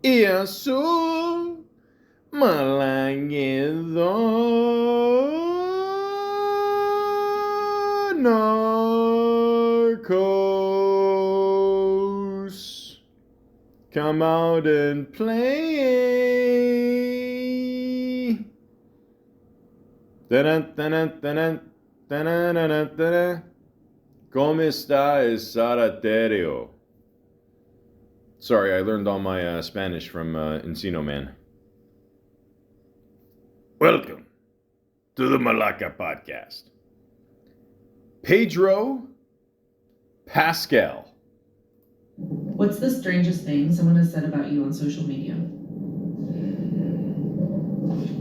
y azul malaguedo narcos. Come out and play. ¿Cómo está Saraterio? Sorry, I learned all my Spanish from Encino Man. Welcome to the Malaka podcast. Pedro Pascal. What's the strangest thing someone has said about you on social media?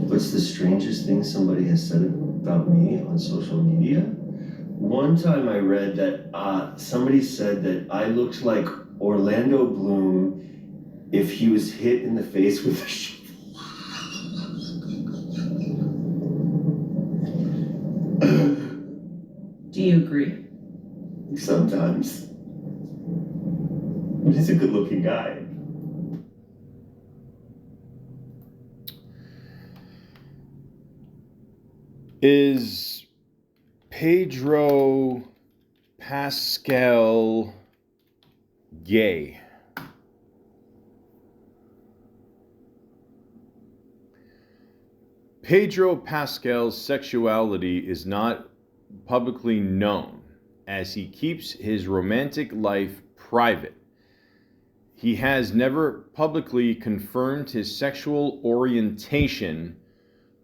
What's the strangest thing somebody has said about me on social media? One time I read that somebody said that I looked like Orlando Bloom if he was hit in the face with a shovel. Do you agree? Sometimes. But he's a good-looking guy. Is Pedro Pascal gay? Pedro Pascal's sexuality is not publicly known, as he keeps his romantic life private. He has never publicly confirmed his sexual orientation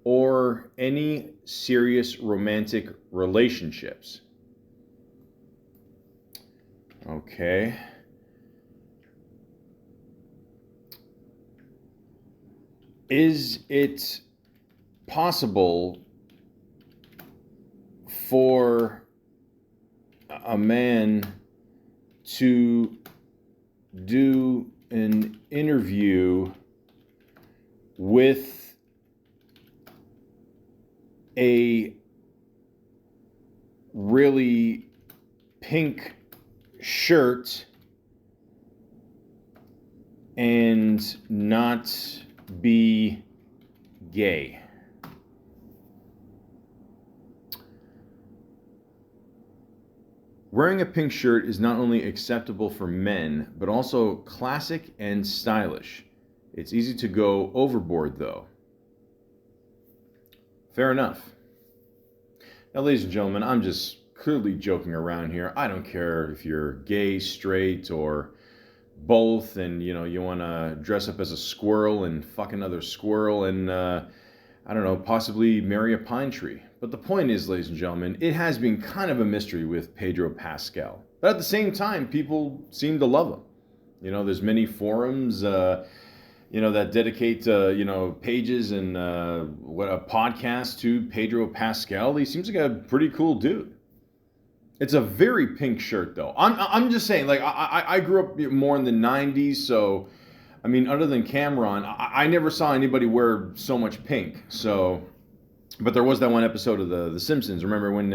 or any serious romantic relationships. Okay. Is it possible for a man to do an interview with a really pink shirt and not be gay? Wearing a pink shirt is not only acceptable for men, but also classic and stylish. It's easy to go overboard, though. Fair enough. Now, ladies and gentlemen, I'm just clearly joking around here. I don't care if you're gay, straight, or both, and you want to dress up as a squirrel and fuck another squirrel and I don't know, possibly marry a pine tree. But the point is, ladies and gentlemen, it has been kind of a mystery with Pedro Pascal. But at the same time, people seem to love him. There's many forums, that dedicate, pages and a podcast to Pedro Pascal. He seems like a pretty cool dude. It's a very pink shirt, though. I'm just saying, like, I grew up more in the 90s, so, I mean, other than Cameron, I never saw anybody wear so much pink. So, but there was that one episode of The Simpsons. Remember when,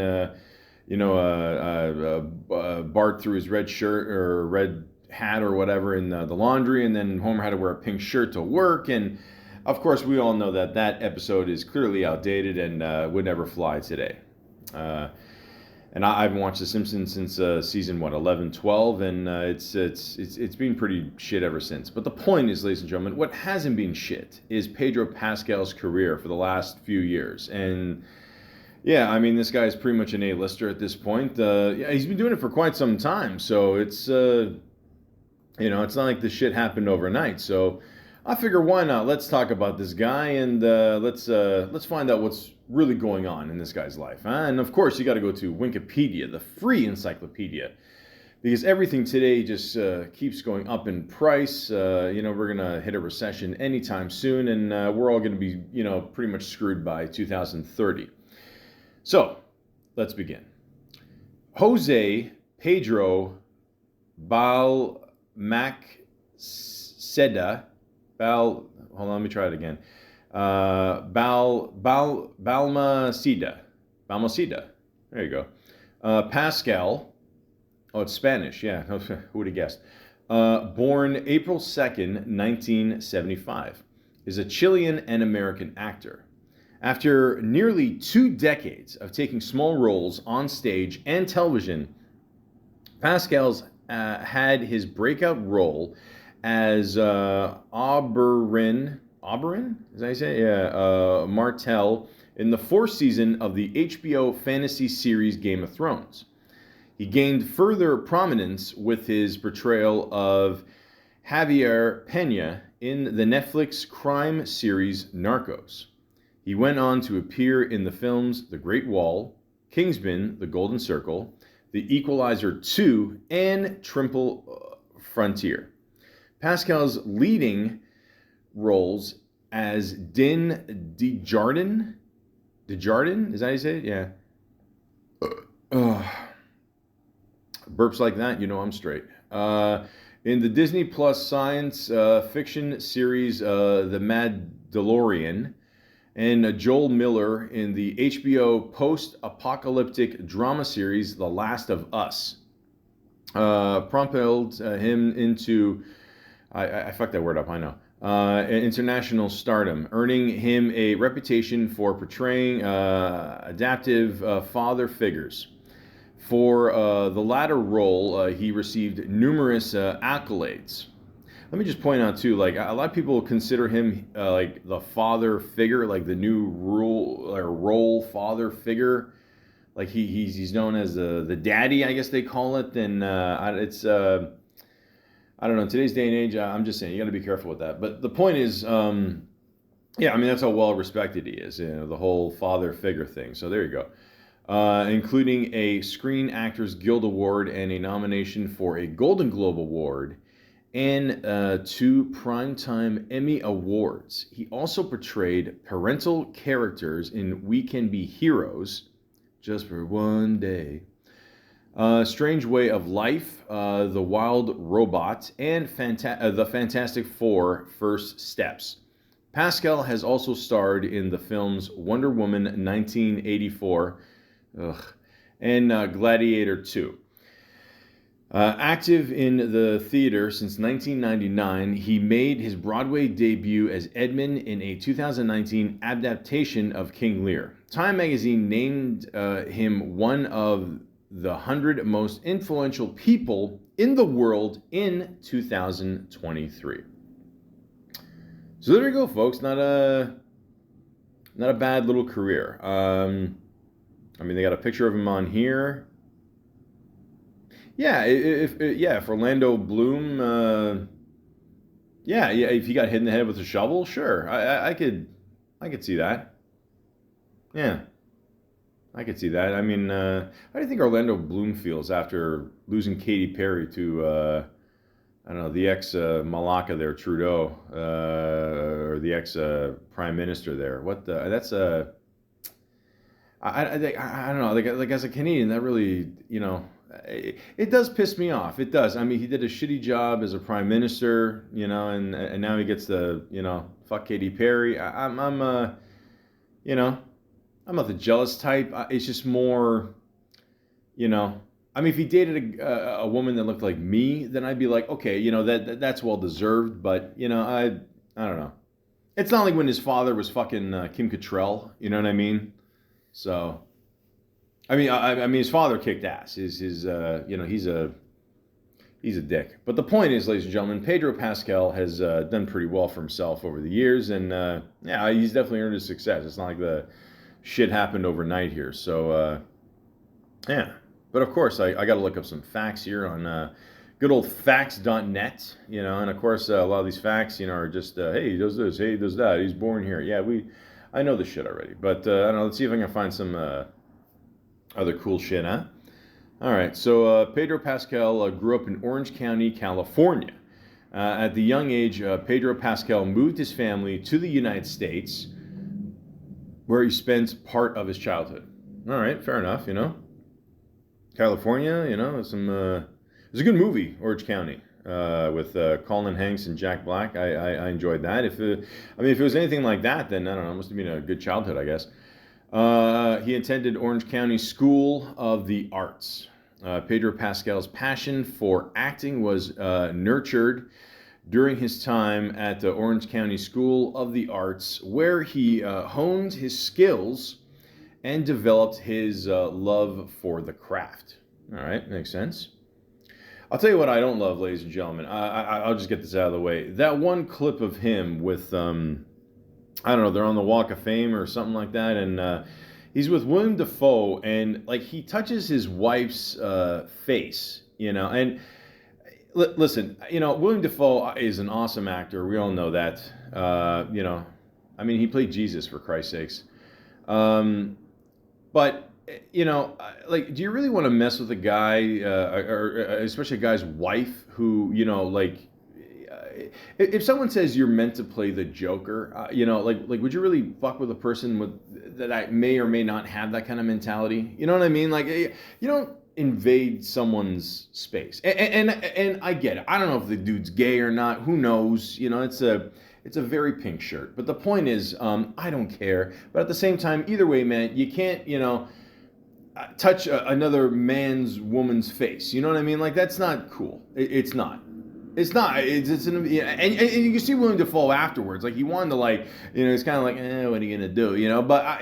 Bart threw his red shirt or red hat or whatever in the laundry, and then Homer had to wear a pink shirt to work. And of course, we all know that episode is clearly outdated and would never fly today. And I haven't watched The Simpsons since season 11, 12, and it's been pretty shit ever since. But the point is, ladies and gentlemen, what hasn't been shit is Pedro Pascal's career for the last few years. And yeah, I mean, this guy is pretty much an A-lister at this point. Yeah, he's been doing it for quite some time, so it's it's not like this shit happened overnight. So I figure, why not? Let's talk about this guy and let's find out what's really going on in this guy's life. And of course, you got to go to Wikipedia, the free encyclopedia, because everything today just keeps going up in price. We're gonna hit a recession anytime soon, and we're all gonna be pretty much screwed by 2030. So let's begin. Jose Pedro Balmaceda. Hold on, let me try it again. Balmaceda. There you go. Pascal. Oh, it's Spanish. Yeah, who would have guessed? Born April 2nd, 1975, is a Chilean and American actor. After nearly 2 decades of taking small roles on stage and television, Pascal's had his breakout role as Oberyn, is that how you say it? Yeah, Martell in the 4th season of the HBO fantasy series Game of Thrones. He gained further prominence with his portrayal of Javier Peña in the Netflix crime series Narcos. He went on to appear in the films The Great Wall, Kingsman: The Golden Circle, The Equalizer 2, and Triple Frontier. Pascal's leading roles as Din Djarin, is that how you say it? Yeah. Burps like that, you know I'm straight. In the Disney Plus science fiction series The Mandalorian, and Joel Miller in the HBO post-apocalyptic drama series The Last of Us. Propelled him into, I fucked that word up, I know, international stardom, earning him a reputation for portraying adaptive father figures. For the latter role, he received numerous accolades. Let me just point out too, like a lot of people consider him like the father figure, like the new role father figure. Like he's known as the daddy, I guess they call it. And it's I don't know. In today's day and age, I'm just saying you got to be careful with that. But the point is, yeah, I mean that's how well respected he is. You know, the whole father figure thing. So there you go. Including a Screen Actors Guild Award and a nomination for a Golden Globe Award and 2 Primetime Emmy Awards. He also portrayed parental characters in We Can Be Heroes, Just for One Day, Strange Way of Life, The Wild Robot, and The Fantastic Four: First Steps. Pascal has also starred in the films Wonder Woman 1984, and Gladiator 2. Active in the theater since 1999, he made his Broadway debut as Edmund in a 2019 adaptation of King Lear. Time magazine named him one of the 100 most influential people in the world in 2023. So there we go, folks. Not a bad little career. I mean, they got a picture of him on here. Yeah, if Orlando Bloom, yeah, if he got hit in the head with a shovel, sure, I could see that. Yeah, I could see that. I mean, how do you think Orlando Bloom feels after losing Katy Perry to, I don't know, the ex Malaka there, Trudeau, or the ex Prime Minister there? What the? That's a. I don't know. Like as a Canadian, that really, you know. It does piss me off. It does. I mean, he did a shitty job as a prime minister, you know, and now he gets to, you know, fuck Katy Perry. I'm you know, I'm not the jealous type. It's just more, you know, I mean, if he dated a woman that looked like me, then I'd be like, okay, you know, that's well deserved. But you know, I don't know. It's not like when his father was fucking Kim Cattrall. You know what I mean? So. I mean, his father kicked ass. His you know, he's a dick. But the point is, ladies and gentlemen, Pedro Pascal has done pretty well for himself over the years, and yeah, he's definitely earned his success. It's not like the shit happened overnight here. So yeah, but of course, I got to look up some facts here on good old facts.net. You know, and of course, a lot of these facts, you know, are just hey, he does this, hey, he does that. He's born here. Yeah, I know this shit already. But I don't know. Let's see if I can find some. Other cool shit, huh? All right, so Pedro Pascal grew up in Orange County, California. At the young age, Pedro Pascal moved his family to the United States, where he spent part of his childhood. All right, fair enough, you know. California, you know, it's a good movie, Orange County, with Colin Hanks and Jack Black. I enjoyed that. If it was anything like that, then I don't know, it must have been a good childhood, I guess. He attended Orange County School of the Arts. Pedro Pascal's passion for acting was nurtured during his time at the Orange County School of the Arts, where he honed his skills and developed his love for the craft. All right, makes sense. I'll tell you what I don't love, ladies and gentlemen. I'll just get this out of the way. That one clip of him with, I don't know, they're on the Walk of Fame or something like that, and he's with William Dafoe, and like he touches his wife's face, and listen, William Dafoe is an awesome actor. We all know that. I mean, he played Jesus, for Christ's sakes. But like, do you really want to mess with a guy, or especially a guy's wife, who, if someone says you're meant to play the Joker, like, would you really fuck with a person that may or may not have that kind of mentality? You know what I mean? Like, you don't invade someone's space, and I get it. I don't know if the dude's gay or not. Who knows? It's a very pink shirt. But the point is, I don't care. But at the same time, either way, man, you can't, touch another woman's face. You know what I mean? Like, that's not cool. It's not. It's not. And you can see William Dafoe afterwards. Like, he wanted to, like, he's kind of like, what are you gonna do? But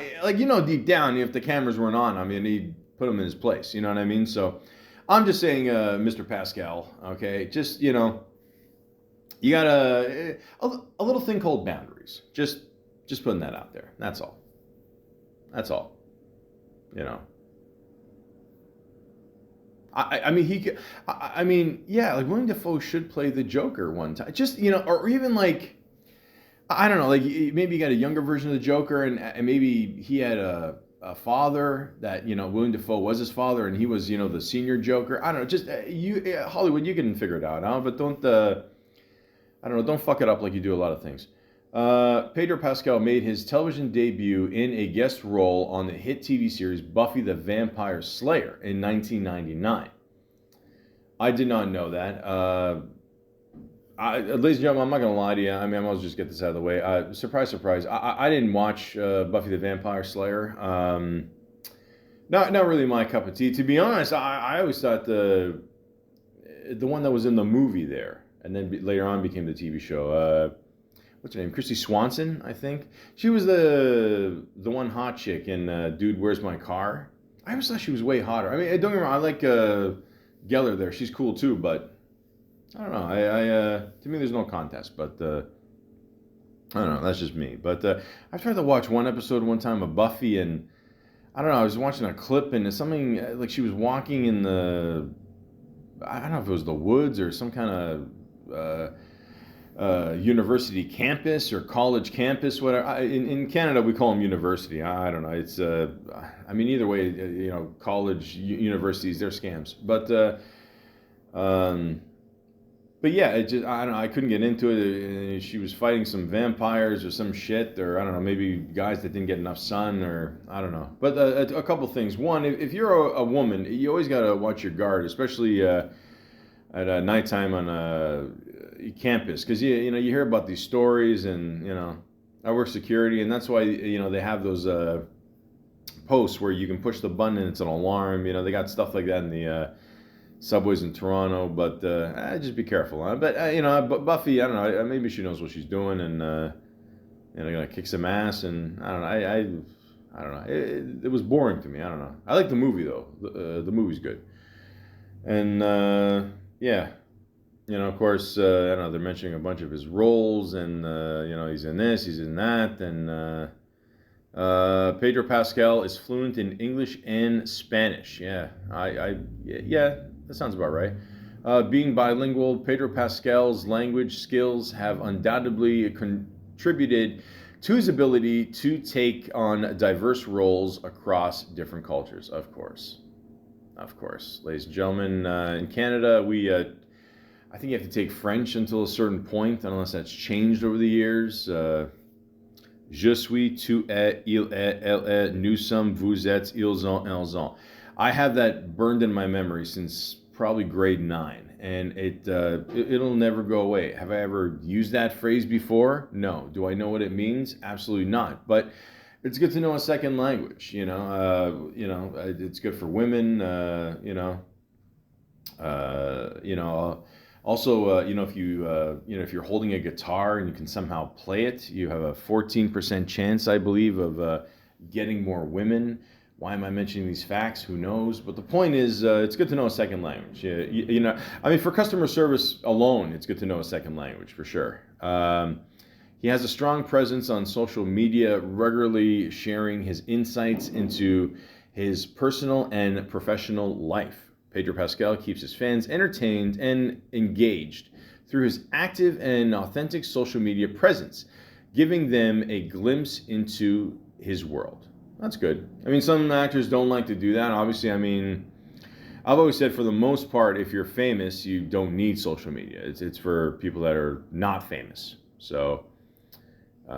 deep down, if the cameras weren't on, I mean, he'd put him in his place. You know what I mean? So, I'm just saying, Mr. Pascal. Okay, just you got a little thing called boundaries. Just putting that out there. That's all. That's all. I mean, he could. I mean, yeah, like William Dafoe should play the Joker one time. Just or even like, I don't know, like maybe you got a younger version of the Joker, and maybe he had a father that William Dafoe was his father, and he was the senior Joker. I don't know. Just Hollywood, you can figure it out, huh? But don't I don't know. Don't fuck it up like you do a lot of things. Pedro Pascal made his television debut in a guest role on the hit TV series Buffy the Vampire Slayer in 1999. I did not know that. Ladies and gentlemen, I'm not going to lie to you. I mean, I might as well just get this out of the way. Surprise, surprise. I didn't watch Buffy the Vampire Slayer. Not really my cup of tea. To be honest, I always thought the one that was in the movie there, and then later on became the TV show. What's her name? Christy Swanson, I think. She was the one hot chick in Dude, Where's My Car? I always thought she was way hotter. I mean, don't get me wrong, I like Geller there. She's cool too, but I don't know. To me, there's no contest, but I don't know. That's just me. But I tried to watch one episode one time of Buffy, and I don't know. I was watching a clip, and it's something like she was walking in I don't know if it was the woods or some kind of university campus or college campus, whatever. In Canada, we call them university. I don't know. It's I mean, either way, college, universities, they're scams. But yeah, I don't know. I couldn't get into it. She was fighting some vampires or some shit, or I don't know, maybe guys that didn't get enough sun, or I don't know. But a couple things. One, if you're a woman, you always got to watch your guard, especially at nighttime on campus, because you hear about these stories, and I work security, and that's why they have those posts where you can push the button and it's an alarm. They got stuff like that in the subways in Toronto, but just be careful, huh? But Buffy, I don't know, maybe she knows what she's doing, and they're gonna kick some ass, and I don't know, I don't know, it was boring to me. I don't know. I like the movie though. The movie's good, and yeah. Of course, I don't know, they're mentioning a bunch of his roles, and, he's in this, he's in that, and Pedro Pascal is fluent in English and Spanish. Yeah, yeah, that sounds about right. Being bilingual, Pedro Pascal's language skills have undoubtedly contributed to his ability to take on diverse roles across different cultures, of course. Of course. Ladies and gentlemen, in Canada, I think you have to take French until a certain point, unless that's changed over the years. Je suis, tu es, il est, elle est, nous sommes, vous êtes, ils ont, elles ont. I have that burned in my memory since probably grade 9, and it'll never go away. Have I ever used that phrase before? No. Do I know what it means? Absolutely not. But it's good to know a second language. It's good for women. You know, also, you know, if you're holding a guitar and you can somehow play it, you have a 14% chance, I believe, of getting more women. Why am I mentioning these facts? Who knows? But the point is, it's good to know a second language. You know, I mean, for customer service alone, it's good to know a second language for sure. He has a strong presence on social media, regularly sharing his insights into his personal and professional life. Pedro Pascal keeps his fans entertained and engaged through his active and authentic social media presence, giving them a glimpse into his world. That's good. I mean, some actors don't like to do that. Obviously, I mean, I've always said for the most part, if you're famous, you don't need social media. It's for people that are not famous. So, you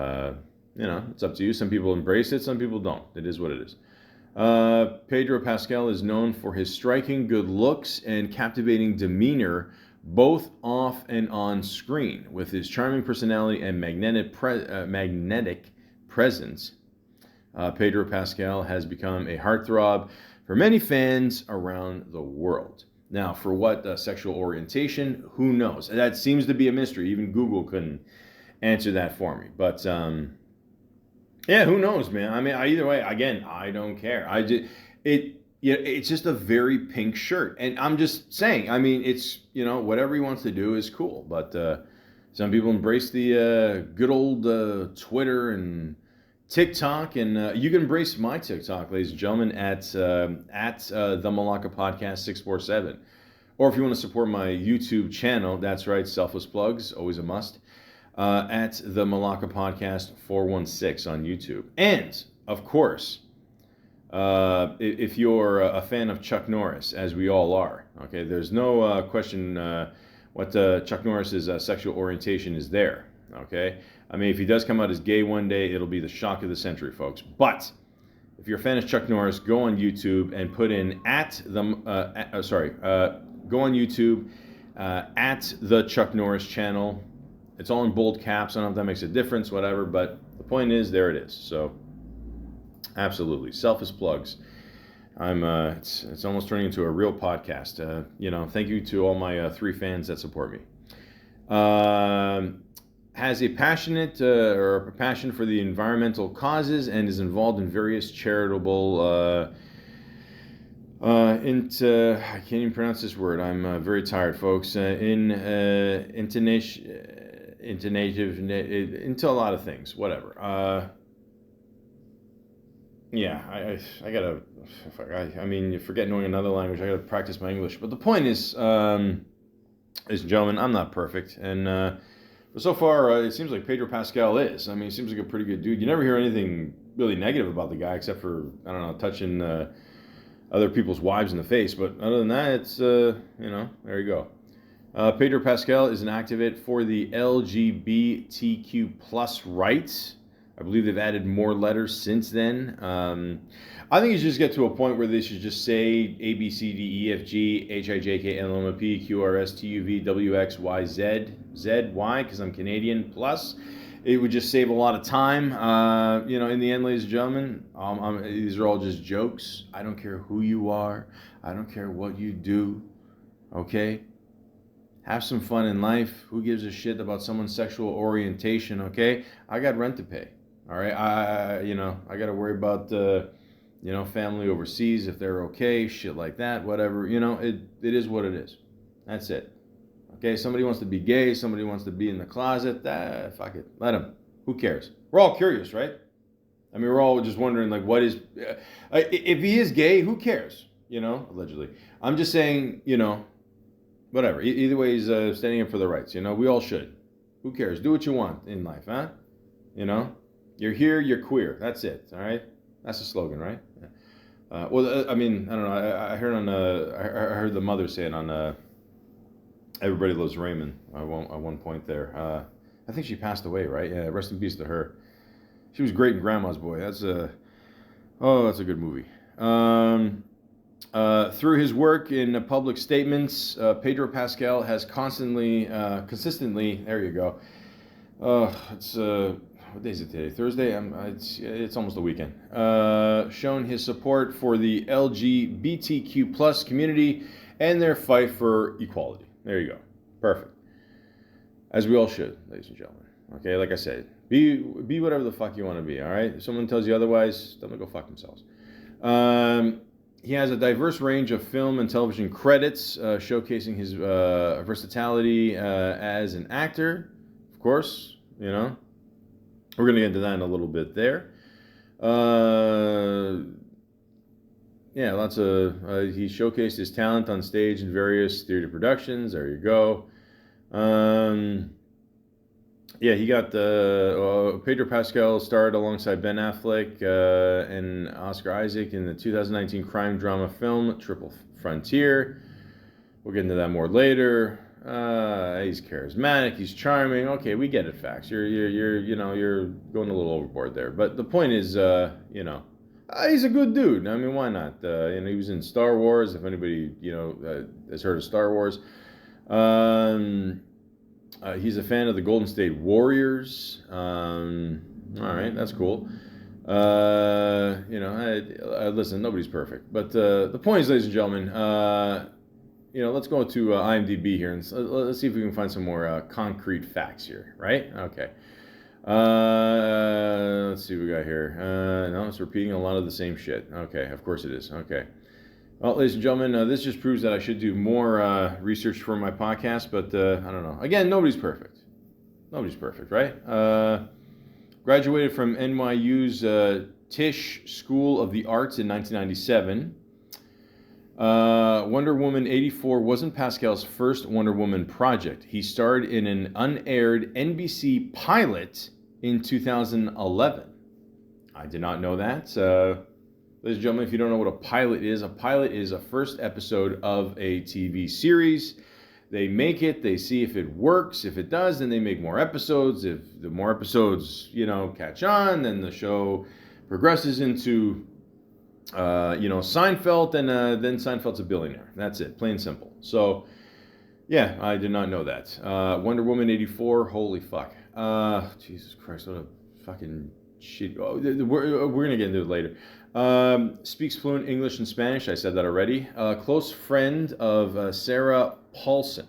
know, it's up to you. Some people embrace it, some people don't. It is what it is. Pedro Pascal is known for his striking good looks and captivating demeanor, both off and on screen. With his charming personality and magnetic presence, Pedro Pascal has become a heartthrob for many fans around the world. Now, for what sexual orientation, who knows? That seems to be a mystery. Even Google couldn't answer that for me. But yeah, who knows, man? I mean, either way, again, I don't care. It's just a very pink shirt, and I'm just saying. I mean, it's, you know, whatever he wants to do is cool. But some people embrace the good old Twitter and TikTok, and you can embrace my TikTok, ladies and gentlemen, at the Malaka Podcast 647. Or if you want to support my YouTube channel, that's right, selfless plugs, always a must. At the Malaka Podcast 416 on YouTube. And, of course, if you're a fan of Chuck Norris, as we all are, okay, there's no question what Chuck Norris's sexual orientation is there, okay? I mean, if he does come out as gay one day, it'll be the shock of the century, folks. But if you're a fan of Chuck Norris, go on YouTube and put in go on YouTube at the Chuck Norris channel. It's all in bold caps. I don't know if that makes a difference, whatever, but the point is, there it is. So, absolutely, selfless plugs. It's almost turning into a real podcast. You know, thank you to all my 3 fans that support me. Has a passion for the environmental causes and is involved in various charitable. I can't even pronounce this word. I'm very tired, folks. Into a lot of things, whatever. Yeah, I gotta. I mean, you forget knowing another language. I gotta practice my English. But the point is, ladies and gentlemen, I'm not perfect, and but so far it seems like Pedro Pascal is. I mean, he seems like a pretty good dude. You never hear anything really negative about the guy, except for, I don't know, touching other people's wives in the face. But other than that, it's you know, there you go. Pedro Pascal is an activist for the LGBTQ plus rights. I believe they've added more letters since then. I think you should just get to a point where they should just say A, B, C, D, E, F, G, H, I, J, K, L, M, N, P, Q, R, S, T, U, V, W, X, Y, Z, Z, Y, because I'm Canadian, plus. It would just save a lot of time. You know, in the end, ladies and gentlemen, these are all just jokes. I don't care who you are. I don't care what you do. Okay? Have some fun in life. Who gives a shit about someone's sexual orientation, okay? I got rent to pay, all right? I got to worry about, family overseas, if they're okay, shit like that, whatever. You know, it is what it is. That's it. Okay, somebody wants to be gay, somebody wants to be in the closet, fuck it, let them. Who cares? We're all curious, right? I mean, we're all just wondering, like, what is... if he is gay, who cares? You know, allegedly. I'm just saying, you know, whatever. Either way, he's standing up for the rights. You know, we all should. Who cares? Do what you want in life, huh? You know? You're here, you're queer. That's it, all right? That's the slogan, right? I mean, I don't know. I heard the mother say it on Everybody Loves Raymond at one point there. I think she passed away, right? Yeah, rest in peace to her. She was great in Grandma's Boy. That's a good movie. Through his work in public statements, Pedro Pascal has consistently, there you go. It's what day is it today? Thursday. It's almost the weekend. Shown his support for the LGBTQ plus community and their fight for equality. There you go. Perfect. As we all should, ladies and gentlemen. Okay, like I said, be whatever the fuck you want to be, all right? If someone tells you otherwise, tell them to go fuck themselves. He has a diverse range of film and television credits, showcasing his versatility as an actor. Of course, you know. We're going to get into that in a little bit there. Yeah, lots of... he showcased his talent on stage in various theater productions. There you go. Yeah, he got Pedro Pascal starred alongside Ben Affleck and Oscar Isaac in the 2019 crime drama film Triple Frontier. We'll get into that more later. He's charismatic, he's charming. Okay, we get it, facts. You're going a little overboard there. But the point is, he's a good dude. I mean, why not? He was in Star Wars. If anybody has heard of Star Wars. He's a fan of the Golden State Warriors. All right, that's cool. Listen, nobody's perfect. But the point is, ladies and gentlemen, let's go to IMDb here and let's see if we can find some more concrete facts here, right? Okay. Let's see what we got here. No, it's repeating a lot of the same shit. Okay, of course it is. Okay. Well, ladies and gentlemen, this just proves that I should do more research for my podcast, but I don't know. Again, nobody's perfect. Nobody's perfect, right? Graduated from NYU's Tisch School of the Arts in 1997. Wonder Woman 84 wasn't Pascal's first Wonder Woman project. He starred in an unaired NBC pilot in 2011. I did not know that. Ladies and gentlemen, if you don't know what a pilot is a first episode of a TV series. They make it, they see if it works. If it does, then they make more episodes. If the more episodes, catch on, then the show progresses into, Seinfeld, and then Seinfeld's a billionaire. That's it, plain simple. So, yeah, I did not know that. Wonder Woman 84, holy fuck. Jesus Christ, what a fucking shit. Oh, we're going to get into it later. Speaks fluent English and Spanish. I said that already. Close friend of Sarah Paulson.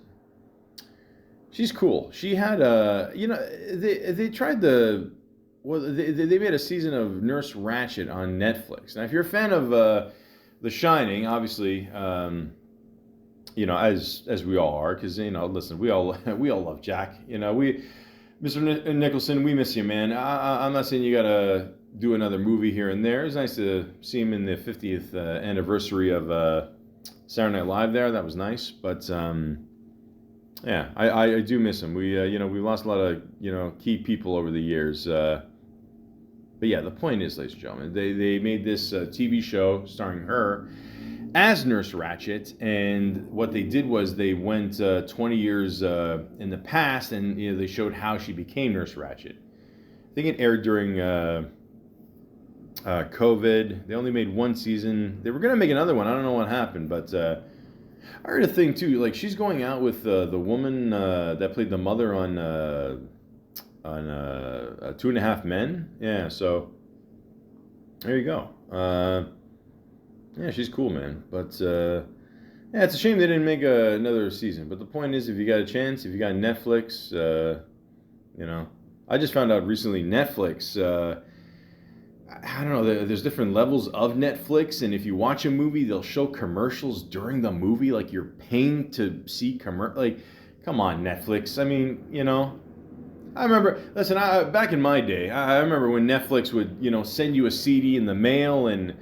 She's cool. She had they tried they made a season of Nurse Ratched on Netflix. Now, if you're a fan of The Shining, obviously, as we all are, because listen, we all love Jack. Mr. Nicholson, we miss you, man. I'm not saying you gotta do another movie here and there. It's nice to see him in the 50th anniversary of Saturday Night Live there. That was nice. But, I do miss him. We lost a lot of, key people over the years. But yeah, the point is, ladies and gentlemen, they made this TV show starring her as Nurse Ratched, and what they did was they went 20 years in the past, and they showed how she became Nurse Ratched. I think it aired during COVID. They only made one season. They were gonna make another one. I don't know what happened, but I heard a thing too. Like, she's going out with the woman that played the mother on 2.5 Men. Yeah, so there you go. Yeah, she's cool, man. But it's a shame they didn't make another season. But the point is, if you got a chance, if you got Netflix, I just found out recently Netflix. I don't know. There's different levels of Netflix, and if you watch a movie, they'll show commercials during the movie, like you're paying to see Like, come on, Netflix. I mean, I remember. Listen, back in my day, I remember when Netflix would, send you a CD in the mail, and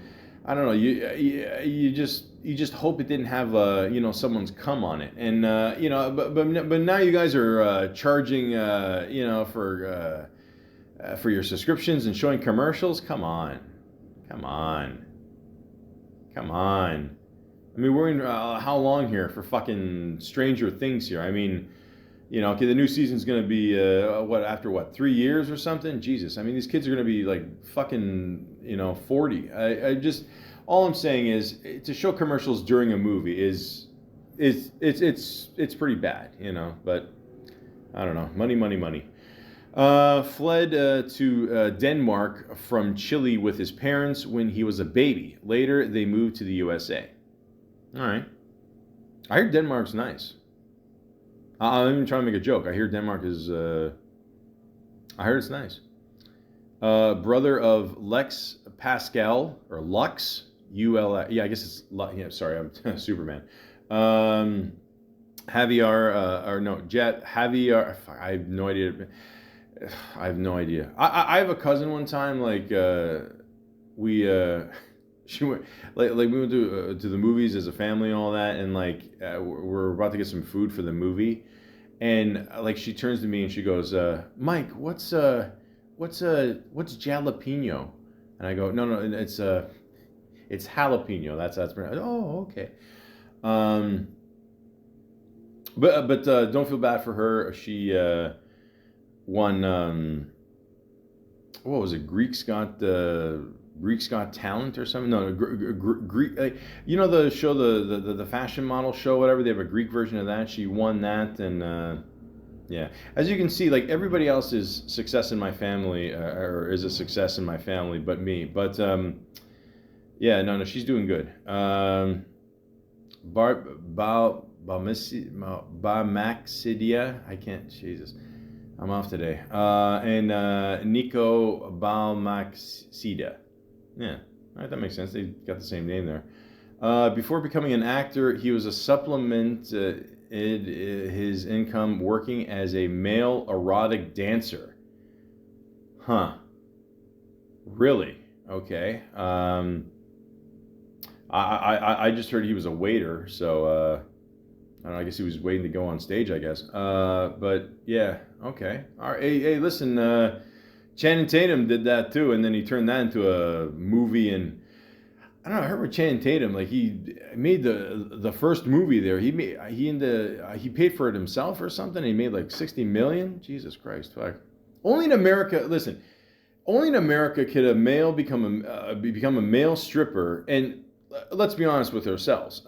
I don't know. You just hope it didn't have someone's cum on it, and but now you guys are charging for your subscriptions and showing commercials. Come on. I mean, we're in how long here for fucking Stranger Things here? I mean, okay, the new season's gonna be after 3 years or something? Jesus, I mean, these kids are gonna be like fucking 40. I just, all I'm saying is, to show commercials during a movie is it's pretty bad, But I don't know, money. Fled to Denmark from Chile with his parents when he was a baby. Later, they moved to the USA. All right. I hear Denmark's nice. I'm even trying to make a joke. I hear Denmark is. I heard it's nice. Brother of Lex Pascal or Lux UL. Yeah, I guess it's. Yeah, sorry, I'm Superman. Javier or no Jet Javier. I have no idea. I have no idea. I have a cousin one time like we she went like we went to the movies as a family and all that, and like we're about to get some food for the movie, and like she turns to me and she goes, Mike, what's jalapeno? And I go, no, it's jalapeno. That's oh, okay. But don't feel bad for her. She won what was it? Greek's Got Talent or something? No, Greek. You know the show, the fashion model show, whatever. They have a Greek version of that. She won that, and yeah. As you can see, like everybody else is success in my family, or is a success in my family, but me. But yeah, no, she's doing good. Bamaxidia. I can't. Jesus. I'm off today. And Nico Balmaxida. Yeah, all right, that makes sense. They got the same name there. Before becoming an actor, he was a supplement his income working as a male erotic dancer. Huh. Really? Okay. I just heard he was a waiter, so I don't know, I guess he was waiting to go on stage, I guess. But yeah, okay. All right. Hey, listen, Channing Tatum did that too, and then he turned that into a movie. And I don't know. I heard with Channing Tatum, like he made the first movie there. He paid for it himself or something. He made like 60 million. Jesus Christ! Fuck. Only in America. Listen, only in America could a male become a male stripper. And let's be honest with ourselves.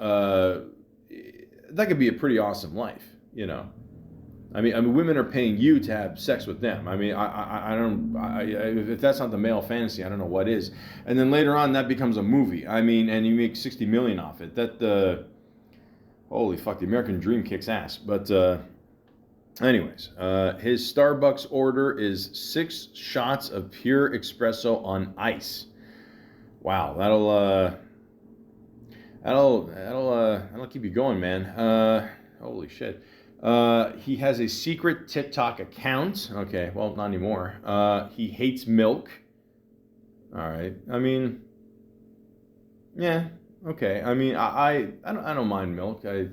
That could be a pretty awesome life, you know. I mean, women are paying you to have sex with them. I mean, if that's not the male fantasy, I don't know what is. And then later on, that becomes a movie. I mean, and you make 60 million off it. Holy fuck, the American dream kicks ass. But anyways, his Starbucks order is 6 shots of pure espresso on ice. Wow, that'll keep you going, man. Holy shit. He has a secret TikTok account. Okay, well, not anymore. He hates milk. All right. I mean, yeah. Okay. I mean, I don't mind milk. I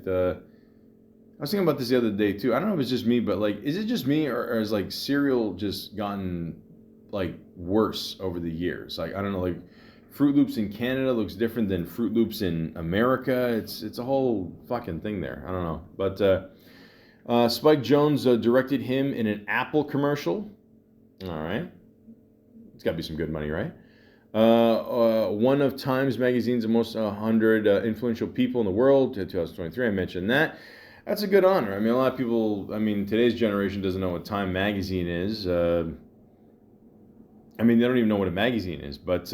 was thinking about this the other day too. I don't know if it's just me, but like, is it just me, or has like cereal just gotten like worse over the years? Like, I don't know, like Fruit Loops in Canada looks different than Fruit Loops in America. It's a whole fucking thing there. I don't know, but Spike Jonze directed him in an Apple commercial. All right, it's got to be some good money, right? One of Times Magazine's most 100 influential people in the world, 2023. I mentioned that. That's a good honor. I mean, a lot of people. I mean, today's generation doesn't know what Time Magazine is. I mean, they don't even know what a magazine is, but.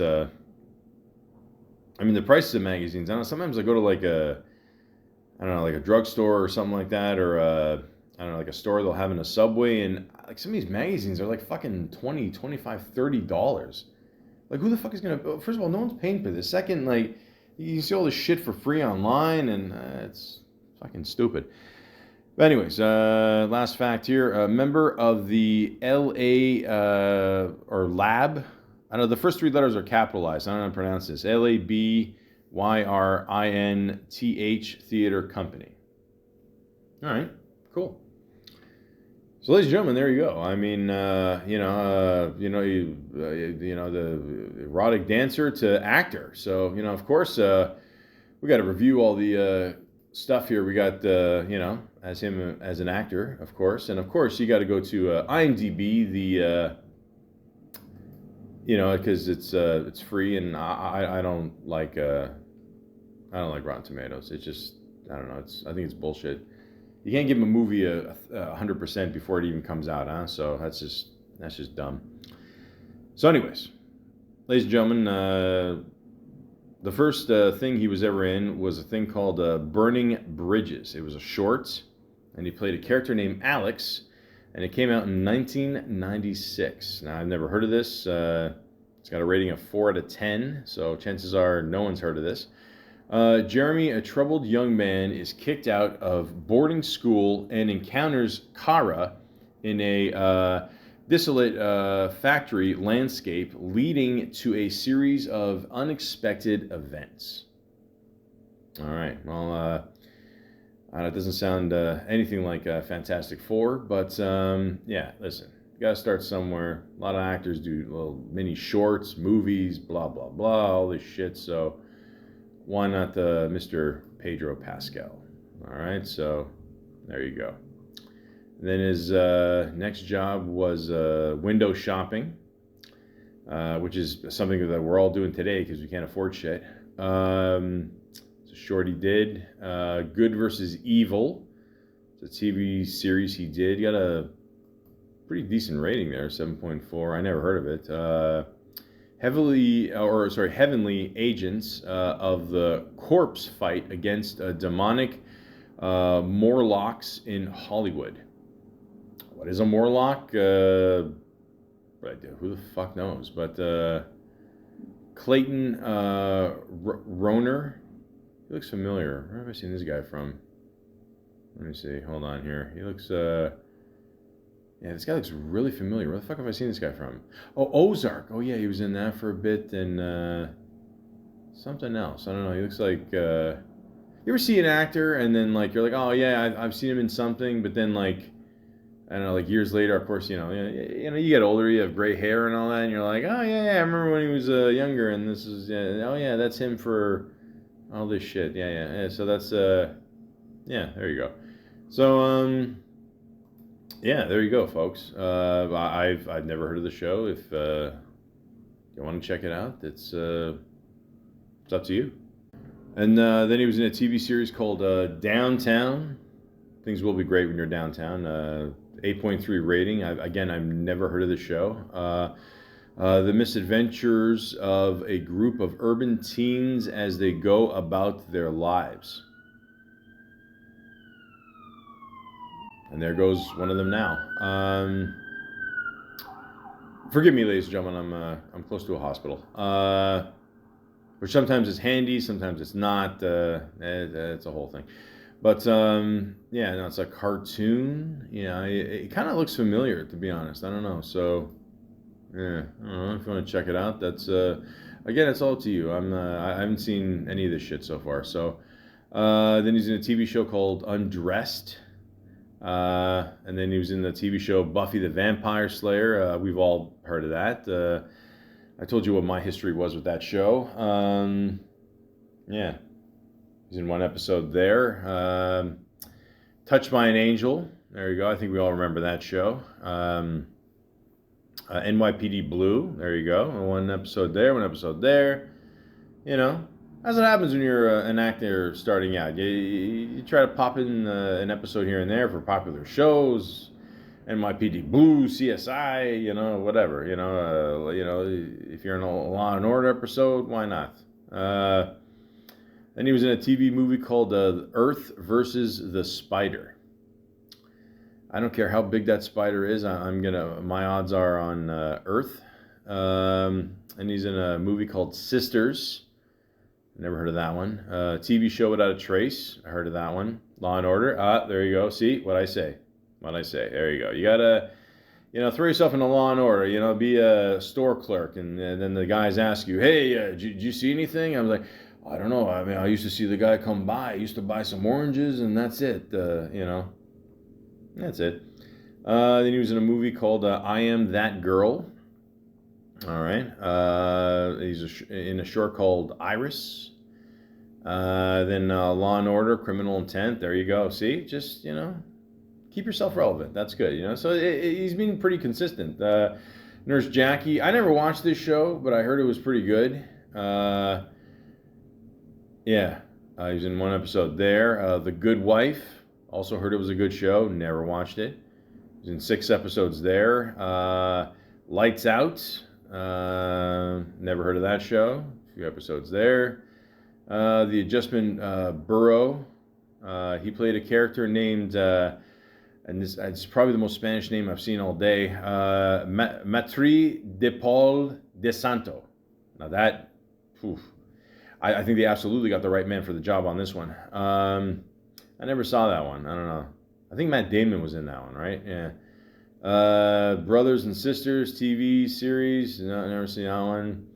I mean, the prices of magazines. I don't know. Sometimes I go to like a drugstore or something like that, or I don't know, like a store they'll have in a Subway, and like some of these magazines are like fucking $20, $25, $30. Like, who the fuck is gonna? First of all, no one's paying for this. Second, like, you can see all this shit for free online, and it's fucking stupid. But anyways, last fact here: a member of the LA or Lab. I know the first 3 letters are capitalized. I don't know how to pronounce this. LABYRINTH Theater Company. All right, cool. So, ladies and gentlemen, there you go. I mean, the erotic dancer to actor. So, of course, we got to review all the stuff here. We got, as him as an actor, of course, and of course, you got to go to IMDb, because it's free, and I don't like Rotten Tomatoes. It's just, I don't know. I think it's bullshit. You can't give a movie a 100% before it even comes out, huh? So that's just dumb. So, anyways, ladies and gentlemen, The first thing he was ever in was a thing called Burning Bridges. It was a short, and he played a character named Alex, and it came out in 1996. Now, I've never heard of this. It's got a rating of 4 out of 10, so chances are no one's heard of this. Jeremy, a troubled young man, is kicked out of boarding school and encounters Kara in a desolate factory landscape, leading to a series of unexpected events. All right, well, it doesn't sound anything like Fantastic Four, but yeah, listen, you gotta start somewhere. A lot of actors do little mini shorts, movies, blah, blah, blah, all this shit, so why not Mr. Pedro Pascal? All right, so there you go. Then his next job was window shopping, which is something that we're all doing today because we can't afford shit. It's a short he did. Good versus Evil. It's a TV series he did. He got a pretty decent rating there, 7.4. I never heard of it. Heavenly Agents of the corpse fight against demonic Morlocks in Hollywood. What is a Morlock? Who the fuck knows? But Clayton Roner, he looks familiar. Where have I seen this guy from? Let me see. Hold on here. He looks. Yeah, this guy looks really familiar. Where the fuck have I seen this guy from? Oh, Ozark. Oh yeah, he was in that for a bit, and something else. I don't know. He looks like. You ever see an actor and then like you're like, oh yeah, I've seen him in something, but then like. I don't know, like years later, of course, you you get older, you have gray hair and all that, and you're like, oh yeah, I remember when he was younger, and this is, oh yeah, that's him for all this shit, yeah. So that's, yeah, there you go. So, yeah, there you go, folks. I've never heard of the show. If you want to check it out, it's up to you. And then he was in a TV series called Downtown. Things will be great when you're downtown. 8.3 rating. I've never heard of the show. The misadventures of a group of urban teens as they go about their lives. And there goes one of them now. Forgive me, ladies and gentlemen. I'm close to a hospital. Which sometimes is handy, sometimes it's not. It's a whole thing. But, yeah, no, it's a cartoon. Yeah, it kind of looks familiar, to be honest. I don't know. So, yeah, I don't know. If you want to check it out, that's, again, it's all up to you. I haven't seen any of this shit so far. So, then he's in a TV show called Undressed. And then he was in the TV show Buffy the Vampire Slayer. We've all heard of that. I told you what my history was with that show. Yeah. He's in one episode there. Touched by an Angel. There you go. I think we all remember that show. NYPD Blue. There you go. One episode there, one episode there. You know, as it happens when you're an actor starting out. You try to pop in an episode here and there for popular shows. NYPD Blue, CSI, whatever. If you're in a Law and Order episode, why not? Then he was in a TV movie called Earth versus the Spider. I don't care how big that spider is. My odds are on Earth. And he's in a movie called Sisters. Never heard of that one. TV show Without a Trace. I heard of that one. Law and Order. There you go. See what I say. There you go. You gotta, throw yourself into Law and Order. Be a store clerk, and then the guys ask you, "Hey, did you see anything?" I was like, I don't know. I mean, I used to see the guy come by. I used to buy some oranges, and that's it. That's it. Then he was in a movie called I Am That Girl. All right. He's in a short called Iris. Then Law and Order, Criminal Intent. There you go. See, just keep yourself relevant. That's good. So he's been pretty consistent. Nurse Jackie. I never watched this show, but I heard it was pretty good. Yeah, he was in one episode there. The Good Wife, also heard it was a good show, never watched it. He was in 6 episodes there. Lights Out, never heard of that show, a few episodes there. The Adjustment Bureau. He played a character named, and this it's probably the most Spanish name I've seen all day, Matri de Paul de Santo. Now that, oof, I think they absolutely got the right man for the job on this one. I never saw that one. I don't know. I think Matt Damon was in that one, right? Yeah. Brothers and Sisters TV series. No, never seen that one.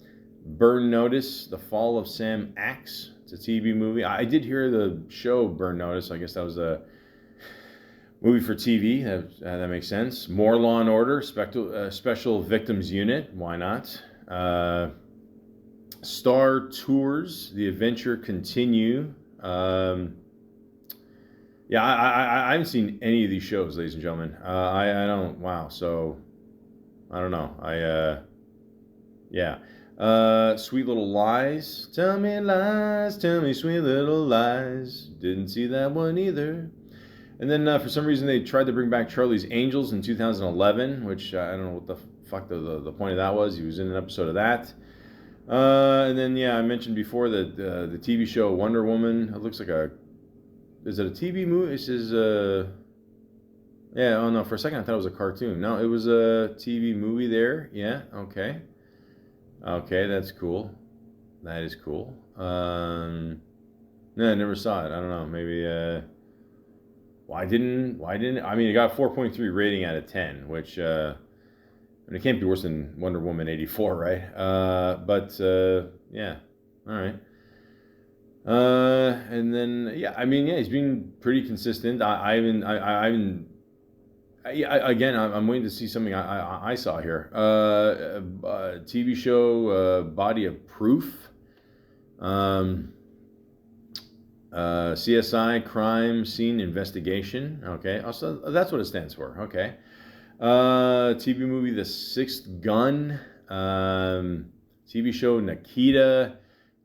Burn Notice: The Fall of Sam Axe. It's a TV movie. I did hear the show Burn Notice. I guess that was a movie for TV. That makes sense. More Law and Order: Special Victims Unit. Why not? Star Tours: The Adventure Continue. Yeah, I haven't seen any of these shows, ladies and gentlemen. I don't. Wow. So I don't know. Yeah. Sweet Little Lies. Tell me lies. Tell me sweet little lies. Didn't see that one either. And then for some reason they tried to bring back Charlie's Angels in 2011, which I don't know what the fuck the point of that was. He was in an episode of that. And then yeah, I mentioned before that the TV show Wonder Woman. It looks like a. Is it a TV movie? This is yeah. Oh no, for a second I thought it was a cartoon. No, it was a TV movie. There. Yeah. Okay. Okay, that's cool. That is cool. No, I never saw it. I don't know. Maybe. Why didn't? I mean, it got a 4.3 rating out of 10, which. I mean, it can't be worse than Wonder Woman 84, right? But yeah. All right. And then yeah, I mean, yeah, he's been pretty consistent. Again, I'm waiting to see something I saw here. TV show Body of Proof. CSI Crime Scene Investigation. Okay, also that's what it stands for. Okay. TV movie The Sixth Gun. TV show Nikita.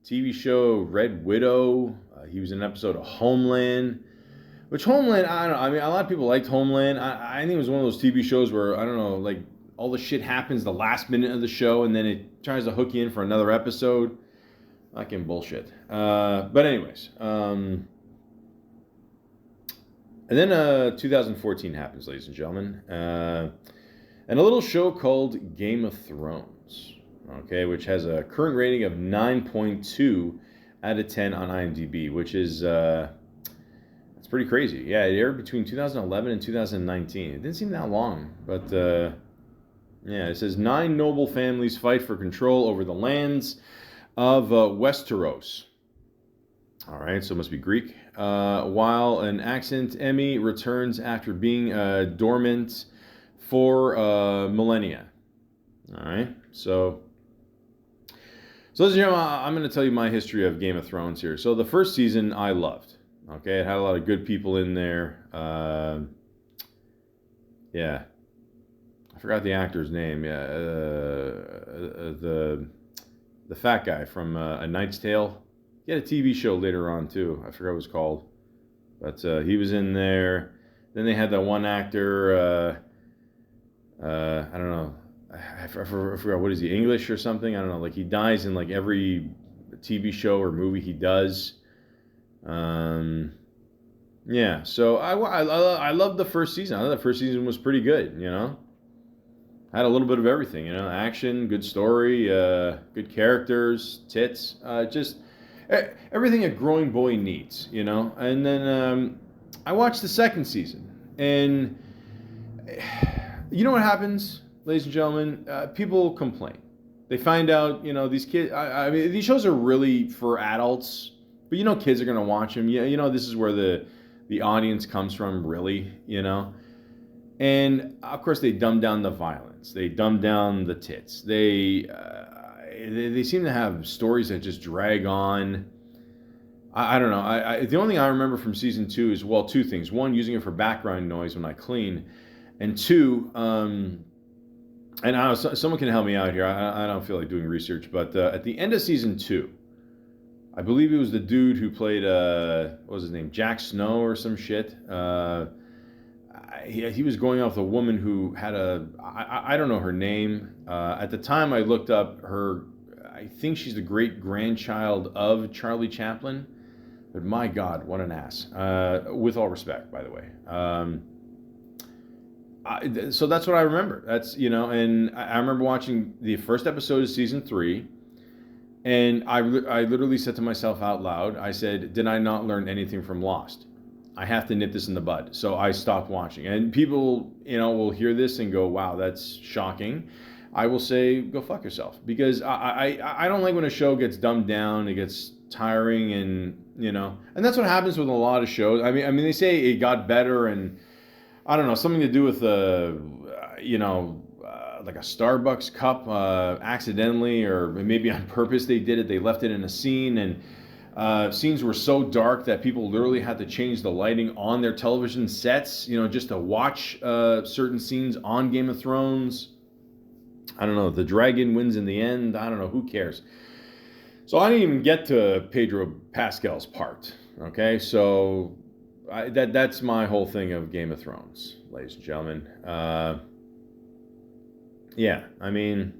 TV show Red Widow. He was in an episode of Homeland. Which Homeland, I don't know. I mean, a lot of people liked Homeland. I think it was one of those TV shows where, I don't know, like all the shit happens the last minute of the show and then it tries to hook you in for another episode. Fucking bullshit. But anyways. And then 2014 happens, ladies and gentlemen. And a little show called Game of Thrones. Okay, which has a current rating of 9.2 out of 10 on IMDb, which is it's pretty crazy. Yeah, it aired between 2011 and 2019. It didn't seem that long, but yeah, it says 9 noble families fight for control over the lands of Westeros. All right, so it must be Greek. While an accent Emmy returns after being dormant for millennia. All right, so ladies and gentlemen, I'm going to tell you my history of Game of Thrones here. So the first season I loved. Okay, it had a lot of good people in there. Yeah, I forgot the actor's name. Yeah, the fat guy from A Knight's Tale. He had a TV show later on too. I forgot what it was called, but he was in there. Then they had that one actor. I don't know. I forgot, what is he, English or something? I don't know. Like he dies in like every TV show or movie he does. Yeah. So I loved the first season. I thought the first season was pretty good. You know, had a little bit of everything. You know, action, good story, good characters, tits, just everything a growing boy needs. You know. And then I watched the second season, and you know what happens? Ladies and gentlemen, people complain. They find out, you know, these kids. I mean, these shows are really for adults, but you know, kids are gonna watch them. You know, this is where the audience comes from, really. You know, and of course they dumb down the violence. They dumb down the tits. They seem to have stories that just drag on. I don't know. The only thing I remember from season 2 is, well, 2 things. One, using it for background noise when I clean, and 2. And I don't know, someone can help me out here. I don't feel like doing research, but at the end of season 2, I believe it was the dude who played, what was his name, Jack Snow or some shit. He was going off a woman who had I don't know her name. At the time I looked up her, I think she's the great grandchild of Charlie Chaplin. But my God, what an ass. With all respect, by the way. So that's what I remember. That's, and I remember watching the first episode of season 3. And I literally said to myself out loud, I said, did I not learn anything from Lost? I have to nip this in the bud. So I stopped watching. And people, will hear this and go, wow, that's shocking. I will say, go fuck yourself. Because I don't like when a show gets dumbed down, it gets tiring, and, and that's what happens with a lot of shows. I mean, they say it got better, and I don't know, something to do with like a Starbucks cup accidentally, or maybe on purpose they did it. They left it in a scene, and scenes were so dark that people literally had to change the lighting on their television sets, just to watch certain scenes on Game of Thrones. I don't know. The dragon wins in the end. I don't know. Who cares? So I didn't even get to Pedro Pascal's part. Okay, so that's my whole thing of Game of Thrones, ladies and gentlemen. Yeah, I mean,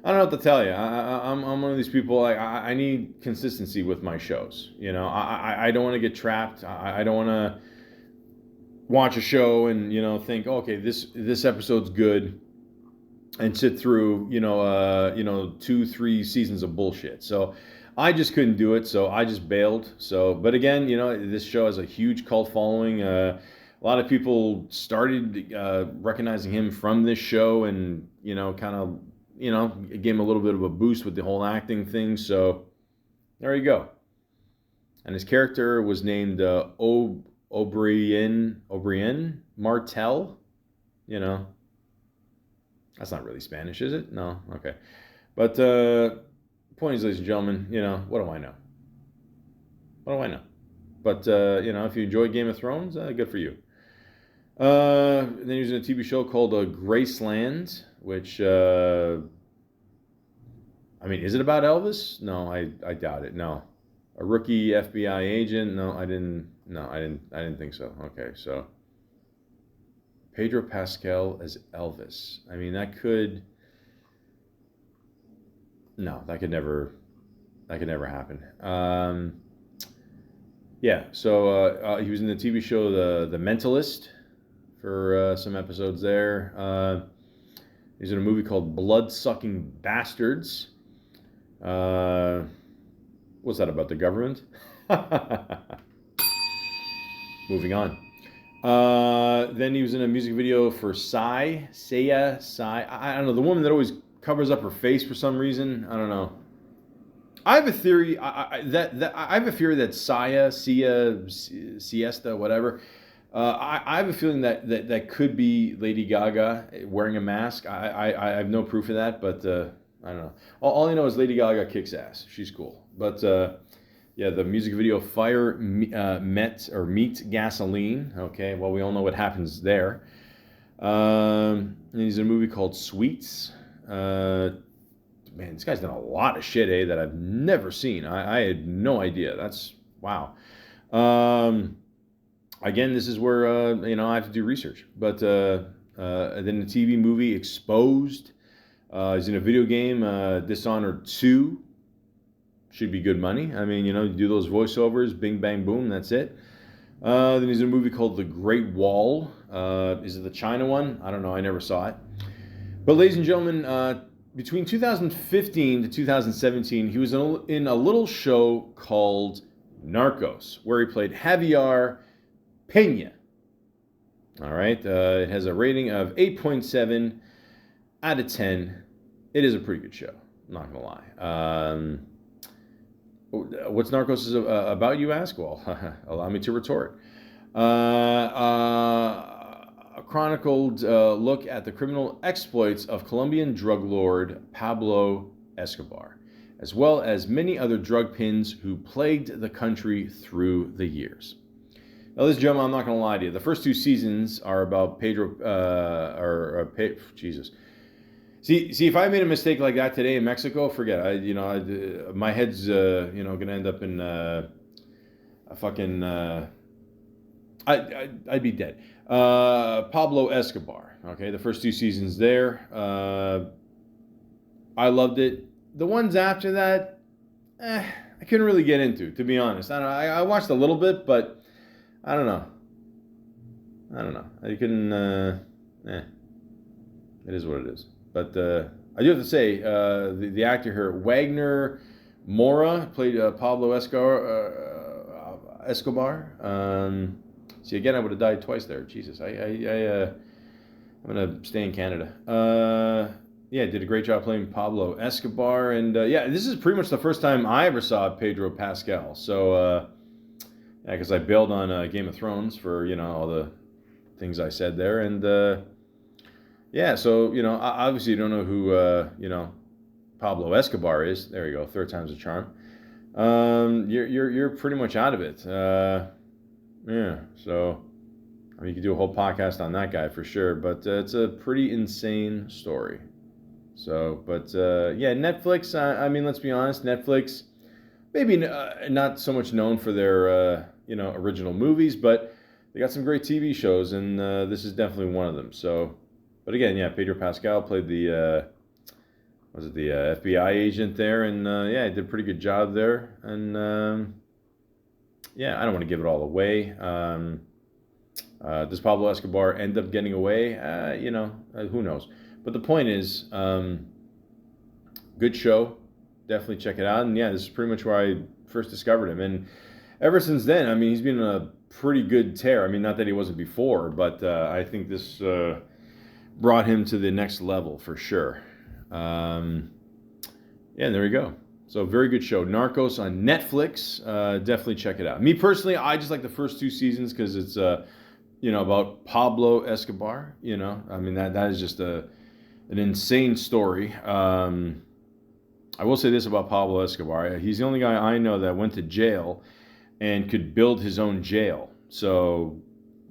I don't know what to tell you. I'm one of these people. I need consistency with my shows. I don't want to get trapped. I don't want to watch a show and think, okay, this episode's good, and sit through 2-3 seasons of bullshit. So I just couldn't do it. So I just bailed. So, but again, this show has a huge cult following. A lot of people started recognizing him from this show, and kind of it gave him a little bit of a boost with the whole acting thing. So there you go. And his character was named O'Brien Martel. That's not really Spanish, is it? No, okay. But point is, ladies and gentlemen, what do I know? What do I know? But if you enjoy Game of Thrones, good for you. Then he was in a TV show called Graceland, which is it about Elvis? No, I doubt it. No, a rookie FBI agent? No, I didn't think so. Okay, so Pedro Pascal as Elvis. I mean, that could never happen. Yeah, so he was in the TV show The Mentalist for some episodes there. He's in a movie called Blood-Sucking Bastards. What's that about, the government? Moving on. Then he was in a music video for Psy. I don't know, the woman that always covers up her face for some reason. I don't know. I have a theory. I have a theory that Siesta, whatever. I have a feeling that could be Lady Gaga wearing a mask. I have no proof of that, but I don't know. All I know is Lady Gaga kicks ass. She's cool. But yeah, the music video Fire Meet Gasoline. Okay, well, we all know what happens there. And he's in a movie called Sweets. Man, this guy's done a lot of shit, that I've never seen. I had no idea. That's wow. Again, this is where I have to do research. But then the TV movie Exposed. He's in a video game, Dishonored 2. Should be good money. I mean, you do those voiceovers, bing, bang, boom, that's it. Then he's in a movie called The Great Wall. Is it the China one? I don't know. I never saw it. But ladies and gentlemen, between 2015 to 2017, he was in a little show called Narcos, where he played Javier Pena. All right. It has a rating of 8.7 out of 10. It is a pretty good show. I'm not going to lie. What's Narcos about, you ask? Well, allow me to retort. A chronicled look at the criminal exploits of Colombian drug lord Pablo Escobar, as well as many other drug pins who plagued the country through the years. Now, ladies and gentlemen, I'm not going to lie to you. The first 2 seasons are about Pedro, Jesus. See, if I made a mistake like that today in Mexico, forget it. My head's, going to end up in a fucking, I'd be dead. Pablo Escobar. Okay, the first 2 seasons there. I loved it. the ones after that, I couldn't really get into, to be honest. I don't know. I watched a little bit, but I don't know. I couldn't. It is what it is. But I do have to say, the actor here, Wagner Mora, played Pablo Escobar. See, again, I would have died twice there. Jesus, I'm gonna stay in Canada. Yeah, did a great job playing Pablo Escobar, and yeah, this is pretty much the first time I ever saw Pedro Pascal. So, yeah, because I bailed on Game of Thrones for all the things I said there, and yeah, so obviously you don't know who Pablo Escobar is. There you go, third time's a charm. You're pretty much out of it. Yeah, so. I mean, you could do a whole podcast on that guy for sure, but it's a pretty insane story. So, but yeah, Netflix. I mean, let's be honest. Netflix, maybe not so much known for their original movies, but they got some great TV shows, and this is definitely one of them. So, but again, yeah, Pedro Pascal played the FBI agent there, and yeah, he did a pretty good job there. And yeah, I don't want to give it all away. Does Pablo Escobar end up getting away? Who knows? But the point is, good show. Definitely check it out. And yeah, this is pretty much where I first discovered him. And ever since then, I mean, he's been on a pretty good tear. I mean, not that he wasn't before, but I think this brought him to the next level for sure. Yeah, and there we go. So very good show. Narcos on Netflix. Definitely check it out. Me personally, I just like the first 2 seasons because it's about Pablo Escobar. I mean, that is just an insane story. I will say this about Pablo Escobar. He's the only guy I know that went to jail and could build his own jail. So,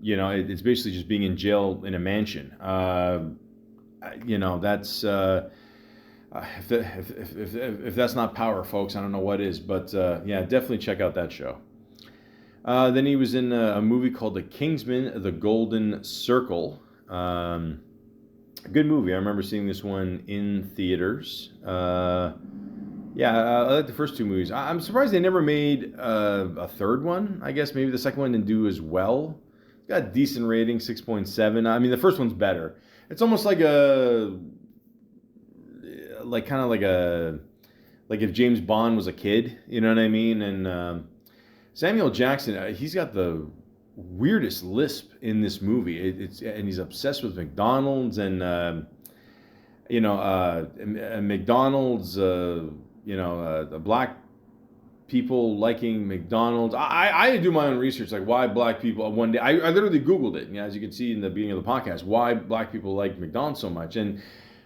it's basically just being in jail in a mansion. That's if that's not power, folks, I don't know what is. But yeah, definitely check out that show. Then he was in a movie called The Kingsman: The Golden Circle. Good movie. I remember seeing this one in theaters. Yeah, I like the first 2 movies. I'm surprised they never made a third one. I guess maybe the second one didn't do as well. It's got a decent rating, 6.7. I mean, the first one's better. It's almost like like if James Bond was a kid, you know what I mean? And Samuel Jackson, he's got the weirdest lisp in this movie. And he's obsessed with McDonald's and McDonald's. The black people liking McDonald's. I do my own research, like why black people. One day, I literally Googled it. As you can see in the beginning of the podcast, why black people like McDonald's so much. And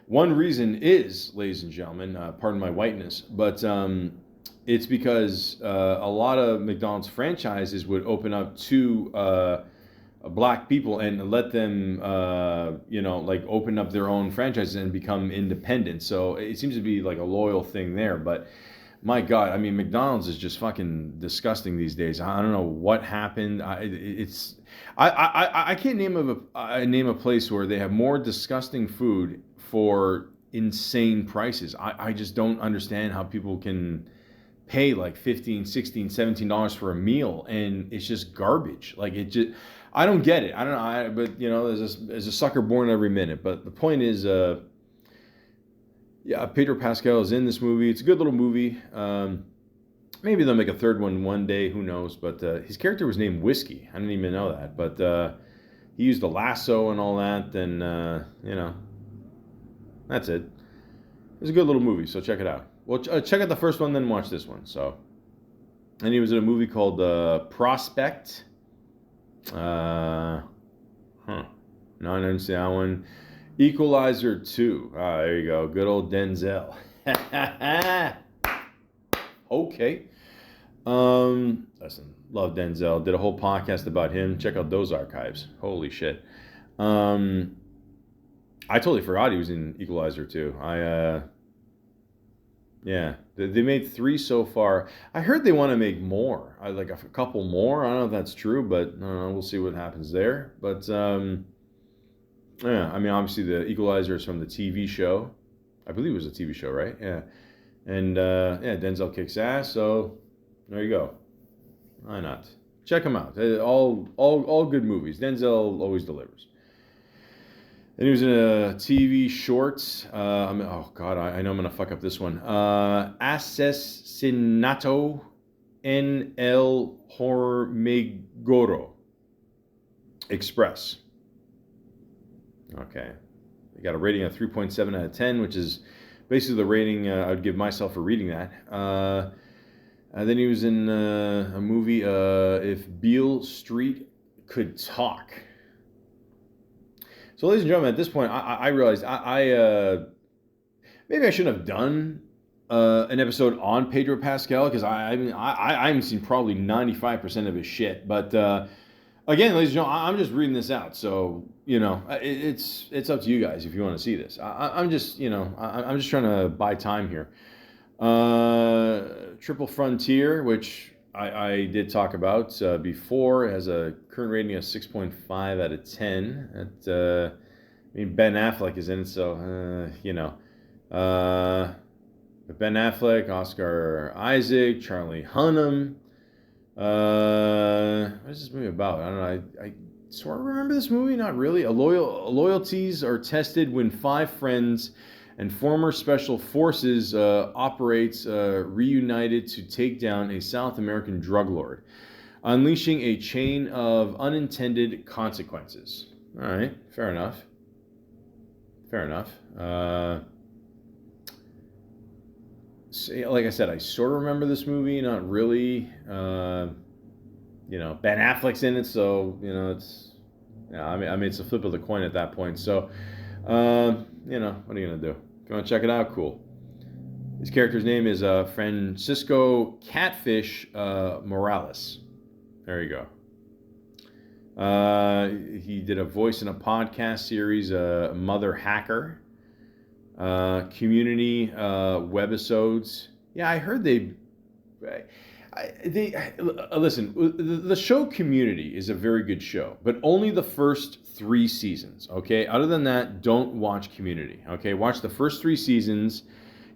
one reason is, ladies and gentlemen, pardon my whiteness, but it's because a lot of McDonald's franchises would open up to black people and let them, open up their own franchises and become independent. So it seems to be like a loyal thing there. But my God, I mean, McDonald's is just fucking disgusting these days. I don't know what happened. I can't name a place where they have more disgusting food for insane prices. I just don't understand how people can pay like $15, $16, $17 for a meal, and it's just garbage. Like it just, I don't get it. I don't know. But there's a sucker born every minute. But the point is, yeah, Pedro Pascal is in this movie. It's a good little movie. Maybe they'll make a third one day. Who knows? But his character was named Whiskey. I didn't even know that. But he used a lasso and all that, and that's it. It's a good little movie, so check it out. Well, check out the first one, then watch this one. So, and he was in a movie called Prospect. No, I didn't see that one. Equalizer 2. There you go. Good old Denzel. Okay. Listen, love Denzel. Did a whole podcast about him. Check out those archives. Holy shit. I totally forgot he was in Equalizer 2. Yeah, they made 3 so far. I heard they want to make more, like a couple more. I don't know if that's true, but we'll see what happens there. But yeah, I mean, obviously the Equalizer is from the TV show. I believe it was a TV show, right? Yeah. And yeah, Denzel kicks ass. So there you go. Why not? Check them out. All good movies. Denzel always delivers. And he was in a TV short. Oh God, I know I'm gonna fuck up this one. Asesinato en el Hormiguero Express. Okay, they got a rating of 3.7 out of 10, which is basically the rating I'd give myself for reading that. Then he was in a movie, If Beale Street Could Talk. So, ladies and gentlemen, at this point, I realized maybe I shouldn't have done an episode on Pedro Pascal, because I haven't seen probably 95% of his shit. But again, ladies and gentlemen, I'm just reading this out, so it's up to you guys if you want to see this. I'm just I'm just trying to buy time here. Triple Frontier, which I did talk about before, has a current rating of 6.5 out of 10. Ben Affleck is in it, so but Ben Affleck, Oscar Isaac, Charlie Hunnam. What is this movie about? I don't know. I sort of remember this movie. Not really. Loyalties are tested when 5 friends and former special forces operates reunited to take down a South American drug lord, unleashing a chain of unintended consequences. All right, fair enough. Like I said, I sort of remember this movie, not really. Ben Affleck's in it, so it's. I mean, it's a flip of the coin at that point. So, what are you gonna do? If you want to check it out, cool. His character's name is Francisco Catfish Morales. There you go. He did a voice in a podcast series, Mother Hacker. Community webisodes. Yeah, I heard they listen. The show Community is a very good show, but only the first 3 seasons. Okay, other than that, don't watch Community. Okay, watch the first 3 seasons.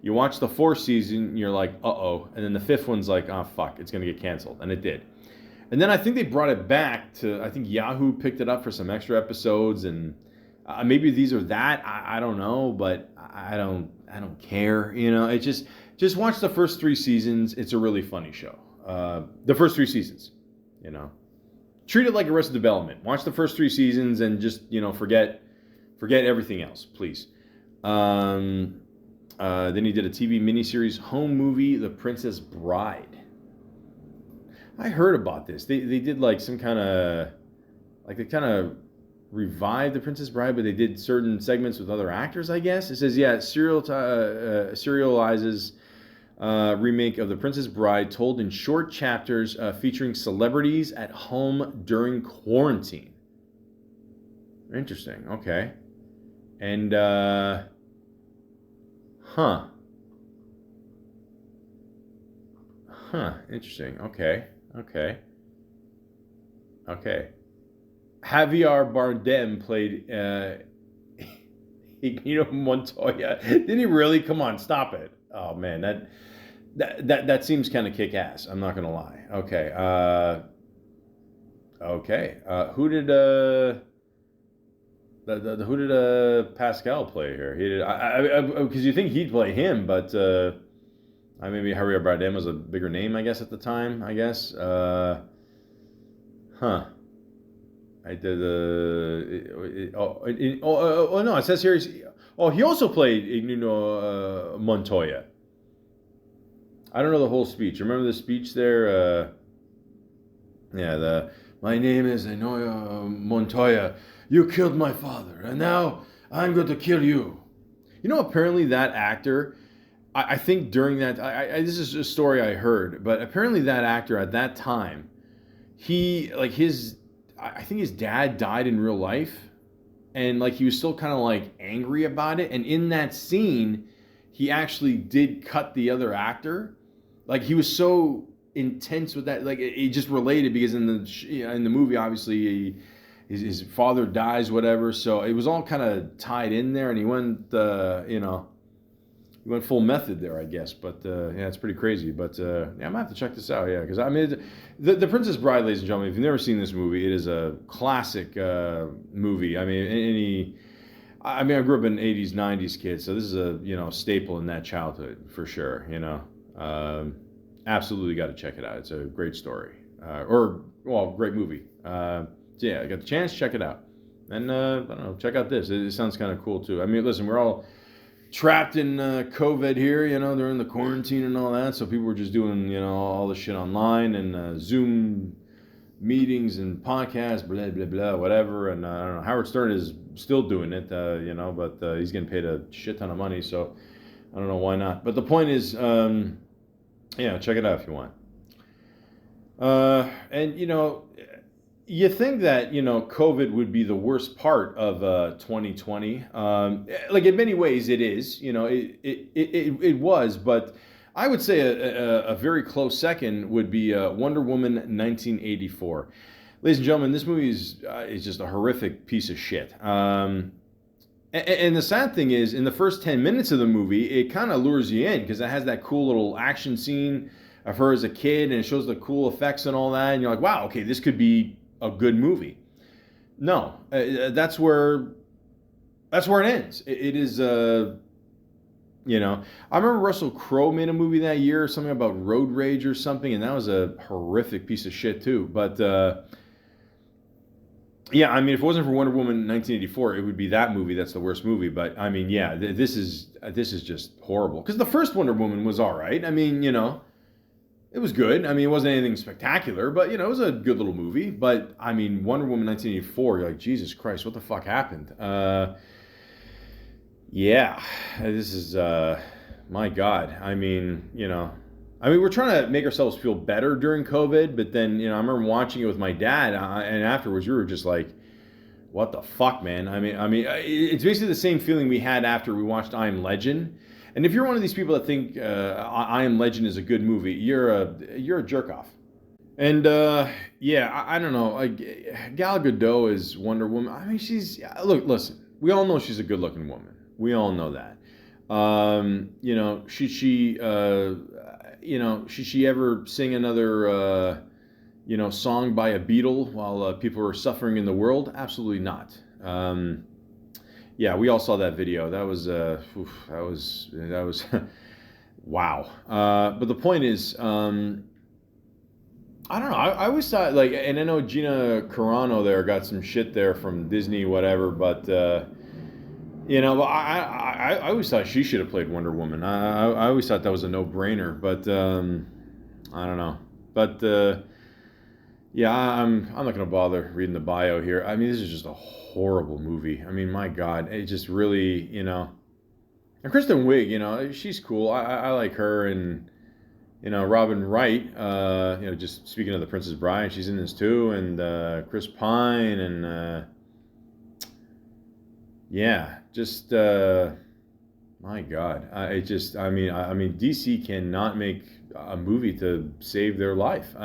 You watch the 4th season, you're like, uh-oh, and then the 5th one's like, oh fuck, it's gonna get canceled, and it did. And then I think they brought it back to. I think Yahoo picked it up for some extra episodes, and maybe these are that. I don't know, but I don't care. It just watch the first 3 seasons. It's a really funny show. The first 3 seasons, treat it like Arrested Development. Watch the first 3 seasons and just forget everything else, please. Then he did a TV miniseries, home movie, The Princess Bride. I heard about this. They did like some kind of they kind of revived The Princess Bride, but they did certain segments with other actors, I guess. It says, serializes remake of The Princess Bride told in short chapters featuring celebrities at home during quarantine. Interesting. Okay. And, interesting. Okay. Javier Bardem played Ignito Montoya. Did he really? Come on, stop it. Oh man, that seems kind of kick ass. I'm not gonna lie. Okay. Who did who did Pascal play here? He did. Because you think he'd play him, but maybe Javier Bardem was a bigger name, I guess, at the time. I guess. I did no, it says here he also played Ignito Montoya. I don't know the whole speech. Remember the speech there? My name is Ignito Montoya. You killed my father, and now I'm going to kill you. Apparently that actor, I think during that, this is a story I heard, but apparently that actor at that time, I think his dad died in real life, and he was still kind of angry about it. And in that scene, he actually did cut the other actor. He was so intense with that, it just related, because in the movie, obviously, his father dies, whatever. So it was all kind of tied in there, and he went, he went full method there, I guess. But yeah, it's pretty crazy. But yeah, I'm gonna have to check this out. Yeah, because I mean, the Princess Bride, ladies and gentlemen. If you've never seen this movie, it is a classic movie. I mean, I grew up an '80s, '90s kid, so this is a staple in that childhood for sure. Absolutely got to check it out. It's a great story, great movie. So yeah, I got the chance, check it out, and I don't know, check out this. It sounds kind of cool too. I mean, listen, we're all trapped in COVID here, during the quarantine and all that. So people were just doing, all this shit online and Zoom meetings and podcasts, blah, blah, blah, whatever. And I don't know, Howard Stern is still doing it, but he's getting paid a shit ton of money. So I don't know why not. But the point is, yeah, check it out if you want. And, you think that, COVID would be the worst part of 2020. Like in many ways it is, it was, but I would say a very close second would be Wonder Woman 1984. Ladies and gentlemen, this movie is just a horrific piece of shit. And the sad thing is, in the first 10 minutes of the movie, it kind of lures you in because it has that cool little action scene of her as a kid, and it shows the cool effects and all that, and you're like, wow, okay, this could be a good movie. No, that's where it ends. It is, I remember Russell Crowe made a movie that year, something about road rage or something, and that was a horrific piece of shit too. But yeah, I mean, if it wasn't for Wonder Woman 1984, it would be that movie that's the worst movie. But I mean, yeah, this is just horrible. Because the first Wonder Woman was all right. I mean, it was good. I mean, it wasn't anything spectacular, but, it was a good little movie. But, I mean, Wonder Woman 1984, you're like, Jesus Christ, what the fuck happened? Yeah, this is, my God. I mean, we're trying to make ourselves feel better during COVID, but then, I remember watching it with my dad, and afterwards we were just like, what the fuck, man? I mean, it's basically the same feeling we had after we watched I Am Legend. And if you're one of these people that think I Am Legend is a good movie, you're a jerk off. And yeah, I don't know. Gal Gadot is Wonder Woman. I mean, listen. We all know she's a good-looking woman. We all know that. Should she ever sing another song by a Beatle while people are suffering in the world? Absolutely not. Yeah, we all saw that video. That was wow. But the point is, I don't know. I always thought, and I know Gina Carano there got some shit there from Disney, whatever. But I always thought she should have played Wonder Woman. I always thought that was a no-brainer. But I don't know. But yeah, I'm not going to bother reading the bio here. I mean, this is just a horrible movie. I mean, my God, it just really, And Kristen Wiig, she's cool. I like her, and Robin Wright. Just speaking of the Princess Bride, she's in this too, and Chris Pine, and yeah, just my God, I mean, DC cannot make a movie to save their life.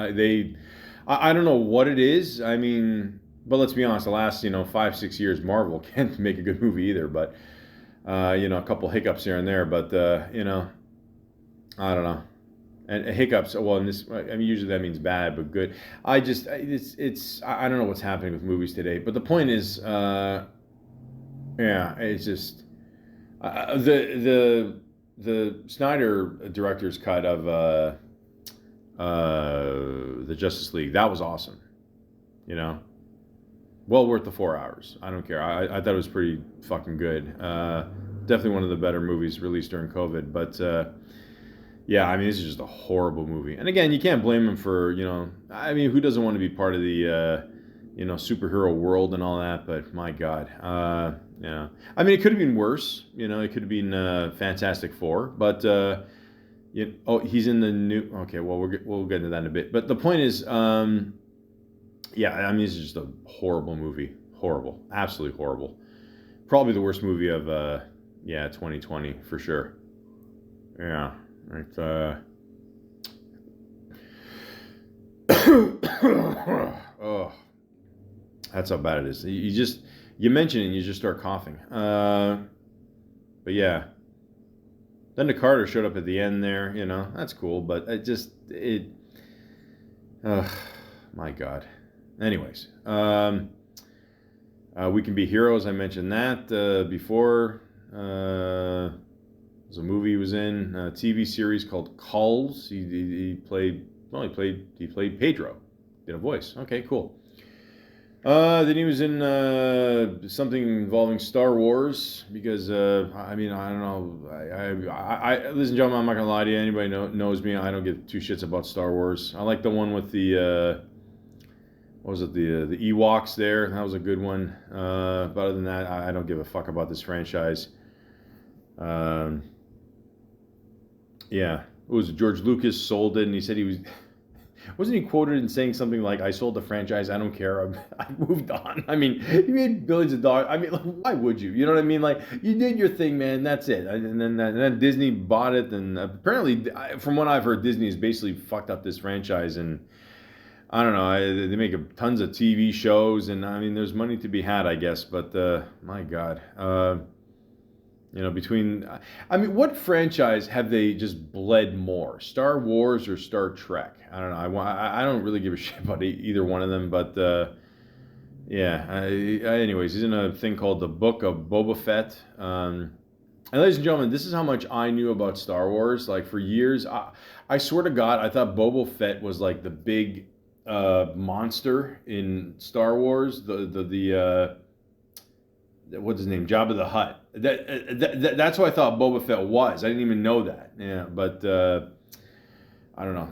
I don't know what it is. I mean, but let's be honest, the last, 5-6 years, Marvel can't make a good movie either. But, a couple hiccups here and there. But, I don't know. And hiccups, well, usually that means bad, but good. I don't know what's happening with movies today. But the point is, yeah, it's just, the Snyder director's cut of, the Justice League, that was awesome. Well worth the 4 hours. I don't care. I thought it was pretty fucking good. Definitely one of the better movies released during COVID. But yeah, I mean, this is just a horrible movie. And again, you can't blame him for, who doesn't want to be part of the superhero world and all that? But my God, yeah. I mean, it could have been worse. It could have been Fantastic Four. But he's in the new. Okay, well, we'll get into that in a bit. But the point is, yeah, I mean, this is just a horrible movie. Horrible, absolutely horrible. Probably the worst movie of 2020 for sure. Yeah, it's oh, that's how bad it is. You mention it and you just start coughing. But yeah. Then the Carter showed up at the end there. That's cool, but my God. Anyways, We Can Be Heroes. I mentioned that before. There's a movie he was in, a TV series called Calls. He played Pedro, did a voice. Okay, cool. Then he was in something involving Star Wars because I don't know. Ladies and gentlemen, I'm not gonna lie to you. Anybody knows me. I don't give two shits about Star Wars. I like the one with the what was it? The Ewoks there. That was a good one. But other than that, I don't give a fuck about this franchise. Yeah, it was George Lucas sold it, and he said he was. Wasn't he quoted in saying something like, "I sold the franchise. I don't care. I moved on." I mean, he made billions of dollars. I mean, like, why would you? You know what I mean? Like, you did your thing, man. That's it. And then Disney bought it, and apparently, from what I've heard, Disney has basically fucked up this franchise, and I don't know. They make tons of TV shows, and I mean, there's money to be had, I guess. But my God. What franchise have they just bled more, Star Wars or Star Trek? I don't know. I don't really give a shit about either one of them, but anyways, he's in a thing called the Book of Boba Fett. And ladies and gentlemen, this is how much I knew about Star Wars. Like for years, I swear to God, I thought Boba Fett was like the big monster in Star Wars. The what's his name? Jabba the Hutt. That's what I thought Boba Fett was. I didn't even know that. Yeah, but I don't know.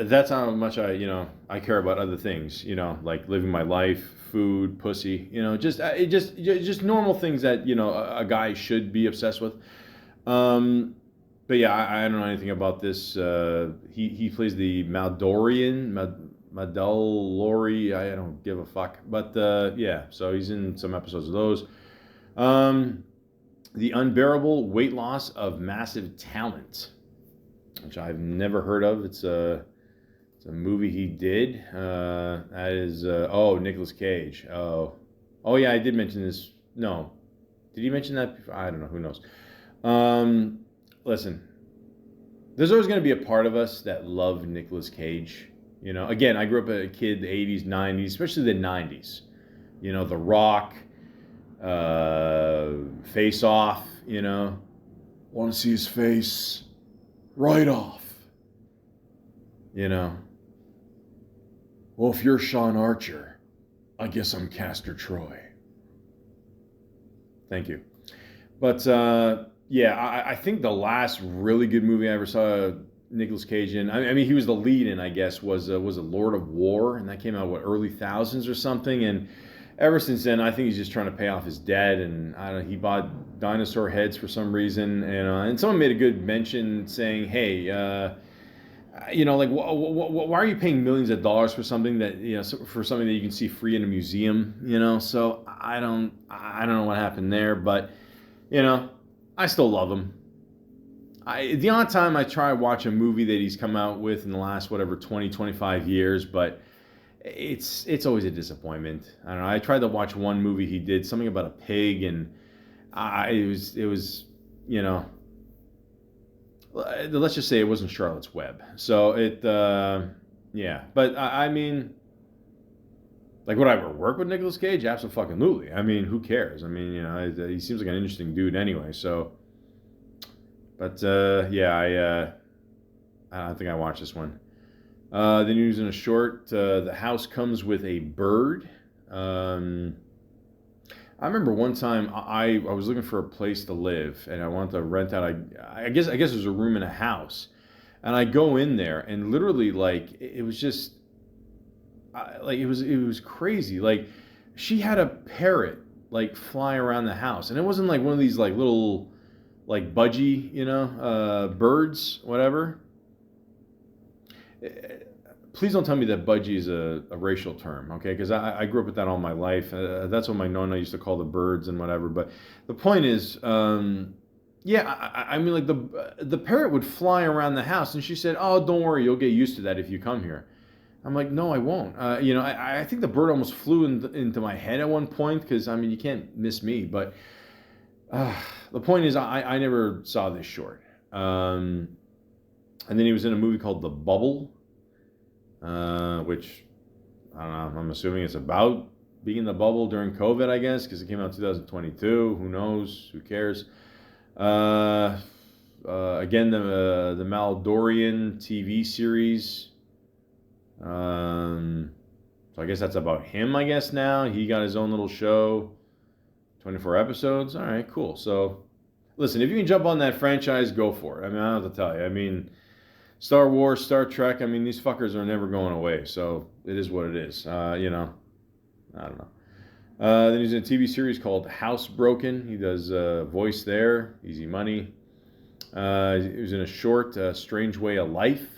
That's how much I care about other things. Like living my life, food, pussy. Just normal things that a guy should be obsessed with. But yeah, I don't know anything about this. He plays the Mandalorian. I don't give a fuck. But yeah, so he's in some episodes of those. The Unbearable Weight Loss of Massive Talent, which I've never heard of. It's a movie he did. That is Nicolas Cage. Oh yeah, I did mention this. No, did he mention that before? I don't know. Who knows? Listen, there's always going to be a part of us that love Nicolas Cage. Again, I grew up a kid, the 80s, 90s, especially the 90s. The Rock, Face Off, want to see his face right off. Well, if you're Sean Archer, I guess I'm Castor Troy. Thank you. But, I think the last really good movie I ever saw Nicolas Cage in, I mean, he was the lead in, I guess, was a Lord of War, and that came out, early thousands or something, and ever since then, I think he's just trying to pay off his debt, and I don't know, he bought dinosaur heads for some reason, and someone made a good mention saying, hey, like, why are you paying millions of dollars for something that, for something that you can see free in a museum, so I don't know what happened there, but, I still love him. The only time I try to watch a movie that he's come out with in the last, 20, 25 years, but it's always a disappointment. I don't know. I tried to watch one movie he did, something about a pig, and it was let's just say it wasn't Charlotte's Web. So but I mean, like, would I ever work with Nicolas Cage? Absolutely. I mean, who cares? I mean, he seems like an interesting dude anyway, so. But, I don't think I watched this one. Then he was in a short, The House Comes with a Bird. I remember one time I was looking for a place to live, and I wanted to rent out, I guess there's a room in a house. And I go in there, and literally, like, it was just, it was crazy. Like, she had a parrot, like, fly around the house. And it wasn't like one of these, like, little, like, budgie, birds, whatever. Please don't tell me that budgie is a racial term, okay? Because I grew up with that all my life. That's what my nonna used to call the birds and whatever. But the point is, I mean, like, the parrot would fly around the house, and she said, "Oh, don't worry, you'll get used to that if you come here." I'm like, "No, I won't." I think the bird almost flew into my head at one point because, I mean, you can't miss me, but. The point is, I never saw this short. And then he was in a movie called The Bubble, which, I don't know, I'm assuming it's about being in the bubble during COVID, I guess, because it came out in 2022. Who knows? Who cares? Again, the Maldorian TV series. So I guess that's about him, I guess, now. He got his own little show. 24 episodes. All right, cool. So, listen, if you can jump on that franchise, go for it. I mean, I don't have to tell you. I mean, Star Wars, Star Trek, I mean, these fuckers are never going away. So, it is what it is. You know, I don't know. Then he's in a TV series called Housebroken. He does voice there. Easy money. He was in a short, Strange Way of Life.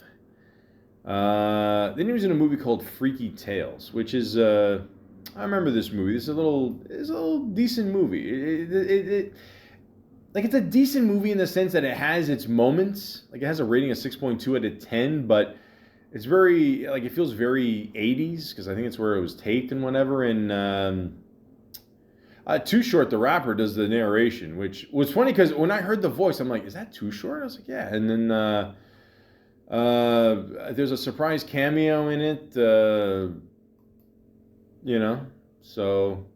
Then he was in a movie called Freaky Tales, which is... I remember this movie. This is a little decent movie. Like, it's a decent movie in the sense that it has its moments. Like, it has a rating of 6.2 out of 10, but it's very, like, it feels very 80s, because I think it's where it was taped and whatever. And Too Short, the rapper, does the narration, which was funny because when I heard the voice, I'm like, is that Too Short? I was like, yeah. And then there's a surprise cameo in it. You know, so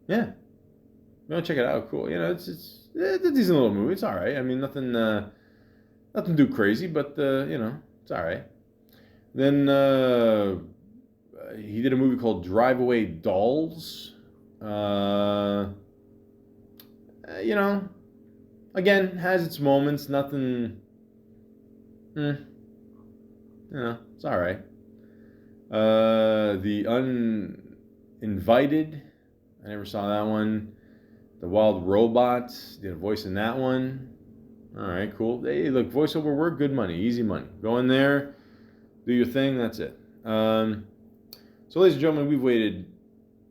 yeah, you want to check it out? Cool. You know, it's a decent little movie. It's all right. I mean, nothing too crazy, but you know, it's all right. Then he did a movie called Drive Away Dolls. You know, again, has its moments. Nothing. You know, it's all right. The Uninvited, I never saw that one. The Wild Robot, did a voice in that one. All right, cool. Hey, look, voiceover work, good money, easy money. Go in there, do your thing, that's it. So, ladies and gentlemen, we've waited,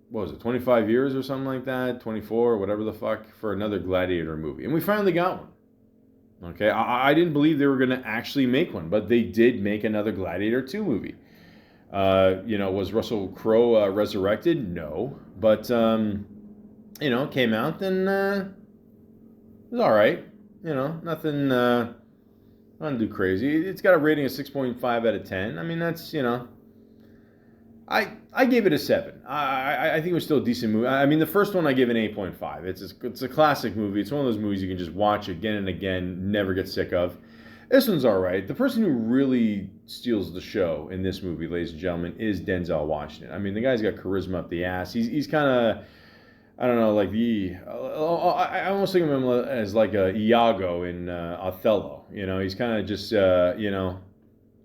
what was it, 25 years or something like that, 24, whatever the fuck, for another Gladiator movie. And we finally got one. Okay, I didn't believe they were going to actually make one, but they did make another Gladiator 2 movie. You know, was Russell Crowe resurrected? No. But, you know, it came out and it was all right. You know, nothing too crazy. It's got a rating of 6.5 out of 10. I mean, that's, you know, I gave it a 7. I think it was still a decent movie. I mean, the first one I gave an 8.5. It's a classic movie. It's one of those movies you can just watch again and again, never get sick of. This one's all right. The person who really steals the show in this movie, ladies and gentlemen, is Denzel Washington. I mean, the guy's got charisma up the ass. He's kind of, I don't know, like I almost think of him as like a Iago in Othello. You know, he's kind of just, you know,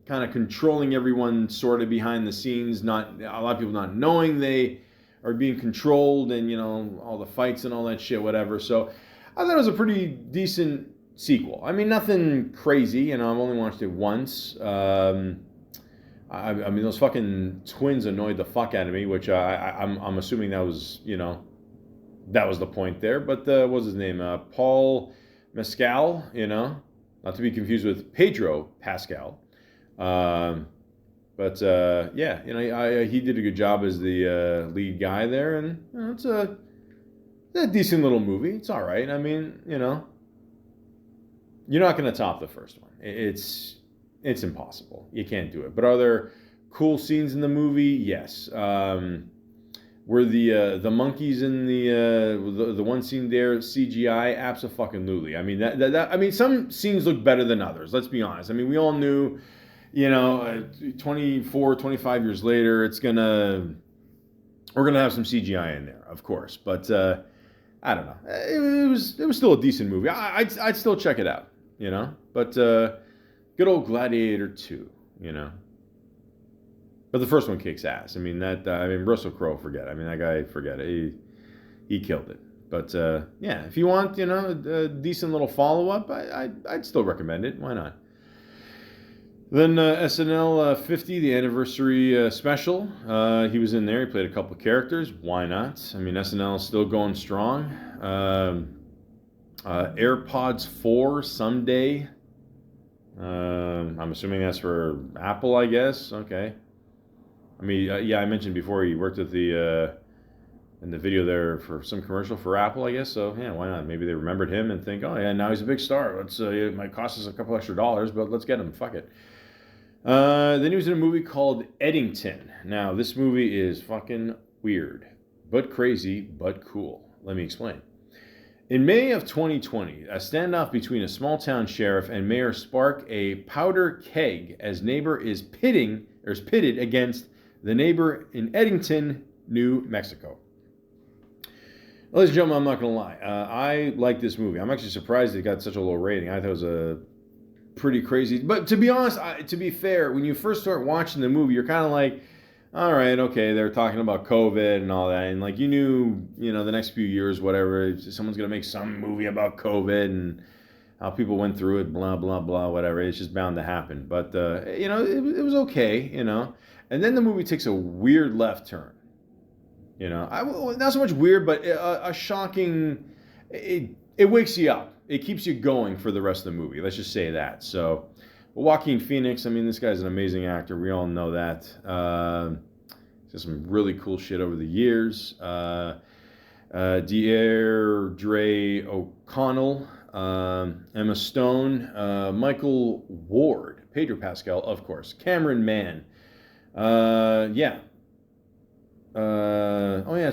kind of controlling everyone sort of behind the scenes. Not a lot of people not knowing they are being controlled, and you know, all the fights and all that shit, whatever. So I thought it was a pretty decent sequel. I mean, nothing crazy. You know, I've only watched it once. I mean, those fucking twins annoyed the fuck out of me, which I'm assuming that was, you know, that was the point there. But what was his name? Paul Mescal, you know, not to be confused with Pedro Pascal. Yeah, you know, he did a good job as the lead guy there, and you know, it's a decent little movie. It's all right. I mean, you know, you're not going to top the first one. It's impossible. You can't do it. But are there cool scenes in the movie? Yes. Were the monkeys in the one scene there CGI? Abso-fucking-lutely. I mean I mean, some scenes look better than others. Let's be honest. I mean, we all knew, you know, 24, 25 years later, we're gonna have some CGI in there, of course. But I don't know. It was still a decent movie. I'd still check it out. You know, but good old Gladiator 2, you know. But the first one kicks ass. I mean, Russell Crowe, forget it. I mean, that guy, forget it. He killed it. But, yeah, if you want, you know, a decent little follow-up, I'd still recommend it. Why not? Then SNL 50, the anniversary special. He was in there. He played a couple characters. Why not? I mean, SNL is still going strong. AirPods 4 someday. I'm assuming that's for Apple, I guess. Okay. I mean, yeah, I mentioned before he worked with the in the video there for some commercial for Apple, I guess. So yeah, why not? Maybe they remembered him and think, oh yeah, now he's a big star. It might cost us a couple extra dollars, but let's get him. Fuck it. Then he was in a movie called Eddington. Now this movie is fucking weird, but crazy, but cool. Let me explain. In May of 2020, a standoff between a small-town sheriff and mayor spark a powder keg as neighbor is pitted against the neighbor in Eddington, New Mexico. Ladies and gentlemen, I'm not going to lie. I like this movie. I'm actually surprised it got such a low rating. I thought it was a pretty crazy. But to be honest, to be fair, when you first start watching the movie, you're kind of like, all right, okay, they're talking about COVID and all that, and like you knew, the next few years, whatever, someone's gonna make some movie about COVID and how people went through it, blah blah blah, whatever. It's just bound to happen. But it was okay, And then the movie takes a weird left turn. Not so much weird, but a shocking. It wakes you up. It keeps you going for the rest of the movie. Let's just say that. So. Joaquin Phoenix, this guy's an amazing actor. We all know that. He's done some really cool shit over the years. Deirdre O'Connell, Emma Stone, Michael Ward, Pedro Pascal, of course, Cameron Mann. That's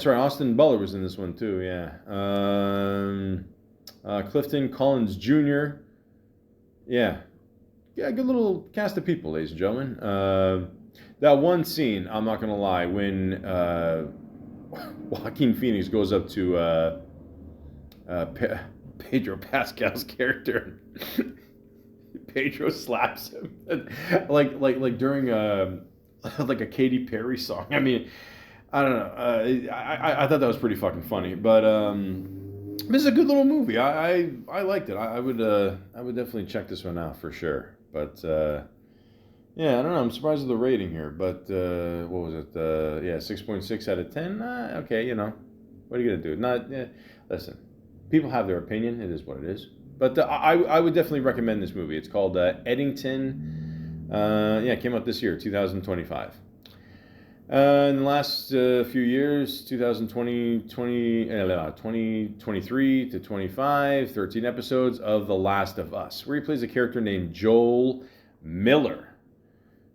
right. Austin Butler was in this one too. Yeah. Clifton Collins Jr. Yeah, good little cast of people, ladies and gentlemen. That one scene, I'm not going to lie, when Joaquin Phoenix goes up to Pedro Pascal's character, Pedro slaps him, like during like a Katy Perry song. I don't know. I thought that was pretty fucking funny, but this is a good little movie. I liked it. I would definitely check this one out for sure. But I don't know. I'm surprised with the rating here. But what was it? 6.6 out of 10. Okay, what are you gonna do? Listen, people have their opinion. It is what it is. But I would definitely recommend this movie. It's called Eddington. It came out this year, 2025. In the last few years, 2023 to 25, 13 episodes of The Last of Us, where he plays a character named Joel Miller.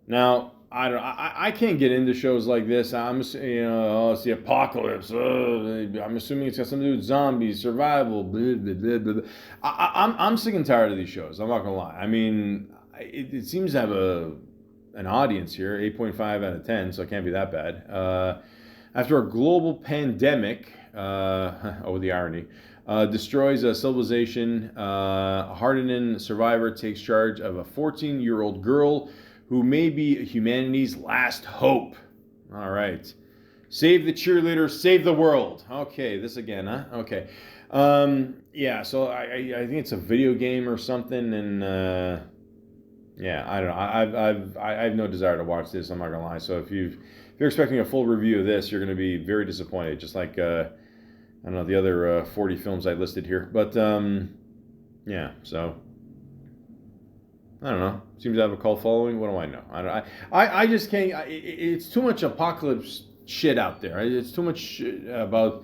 Now, I can't get into shows like this. It's the apocalypse. I'm assuming it's got something to do with zombies, survival, blah, blah, blah, blah. I'm sick and tired of these shows. I'm not gonna lie. It seems to have an audience here, 8.5 out of 10, so it can't be that bad. After a global pandemic, the irony, destroys a civilization, a hardened survivor takes charge of a 14-year-old girl who may be humanity's last hope. All right. Save the cheerleader, save the world. Okay, this again, huh? Okay. So I think it's a video game or something, and I don't know. I have no desire to watch this. I'm not gonna lie. So if you're expecting a full review of this, you're gonna be very disappointed. Just like I don't know the other 40 films I listed here. But so I don't know. Seems to have a cult following. What do I know? I just can't. It's too much apocalypse shit out there. It's too much shit about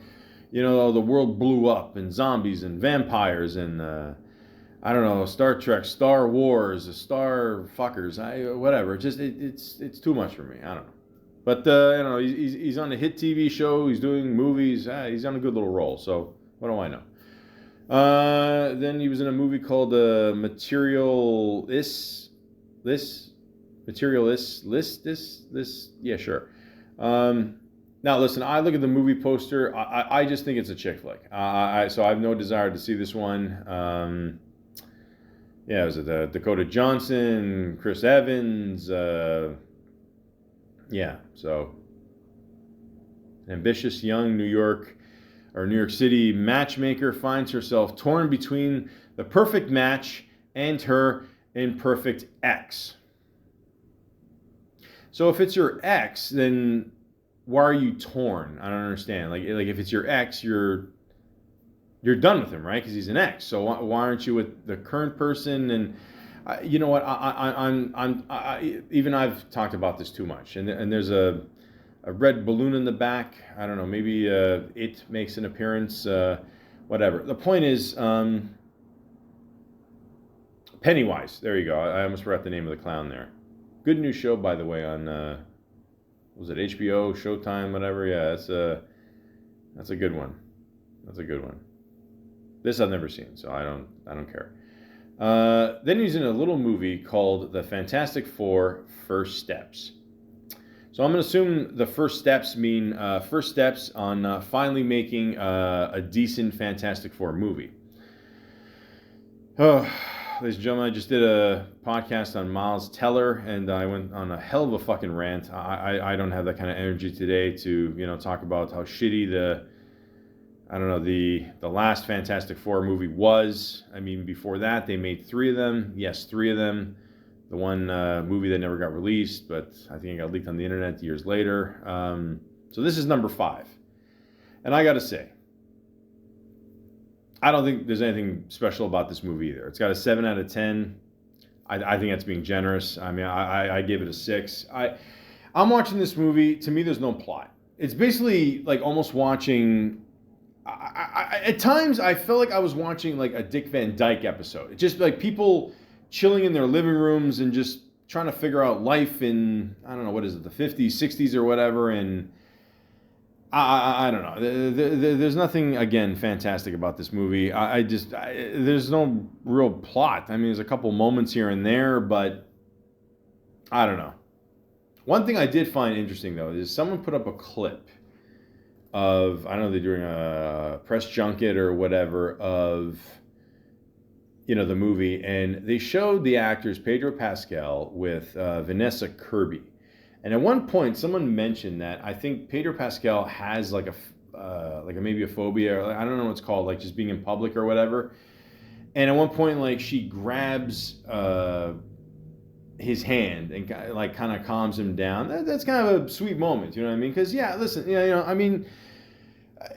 the world blew up and zombies and vampires and. I don't know, Star Trek, Star Wars, Star fuckers, whatever. It's too much for me. I don't know. But he's on a hit TV show. He's doing movies. He's on a good little roll. So what do I know? Then he was in a movie called Materialist. Yeah, sure. Now listen, I look at the movie poster. I just think it's a chick flick. So I have no desire to see this one. Was it Dakota Johnson, Chris Evans? So ambitious young New York City matchmaker finds herself torn between the perfect match and her imperfect ex. So if it's your ex, then why are you torn? I don't understand. Like if it's your ex, you're done with him, right? Because he's an ex. So why aren't you with the current person? And you know what? I've talked about this too much. And there's a a red balloon in the back. I don't know. Maybe it makes an appearance. Whatever. The point is, Pennywise. There you go. I almost forgot the name of the clown there. Good new show, by the way, on was it HBO, Showtime, whatever? Yeah, that's a good one. That's a good one. This I've never seen, so I don't care. Then he's in a little movie called The Fantastic Four: First Steps. So I'm going to assume the first steps mean first steps on finally making a decent Fantastic Four movie. Oh, ladies and gentlemen, I just did a podcast on Miles Teller, and I went on a hell of a fucking rant. I don't have that kind of energy today to talk about how shitty the last Fantastic Four movie was. I mean, before that, they made 3 of them. Yes, 3 of them. The one movie that never got released, but I think it got leaked on the internet years later. So this is number 5. And I got to say, I don't think there's anything special about this movie either. It's got a 7 out of 10. I think that's being generous. I mean, I gave it a 6. I'm watching this movie. To me, there's no plot. It's basically like almost watching... at times, I felt like I was watching like a Dick Van Dyke episode. It's just like people chilling in their living rooms and just trying to figure out life in, I don't know, what is it, the 50s, 60s or whatever. And I don't know. There's nothing, again, fantastic about this movie. There's no real plot. I mean, there's a couple moments here and there, but I don't know. One thing I did find interesting, though, is someone put up a clip of, I don't know, they're doing a press junket or whatever of, the movie, and they showed the actors Pedro Pascal with Vanessa Kirby. And at one point, someone mentioned that I think Pedro Pascal has like maybe a phobia, or I don't know what it's called, like just being in public or whatever. And at one point, like she grabs his hand and like kind of calms him down. That's kind of a sweet moment, you know what I mean? Because listen, I mean.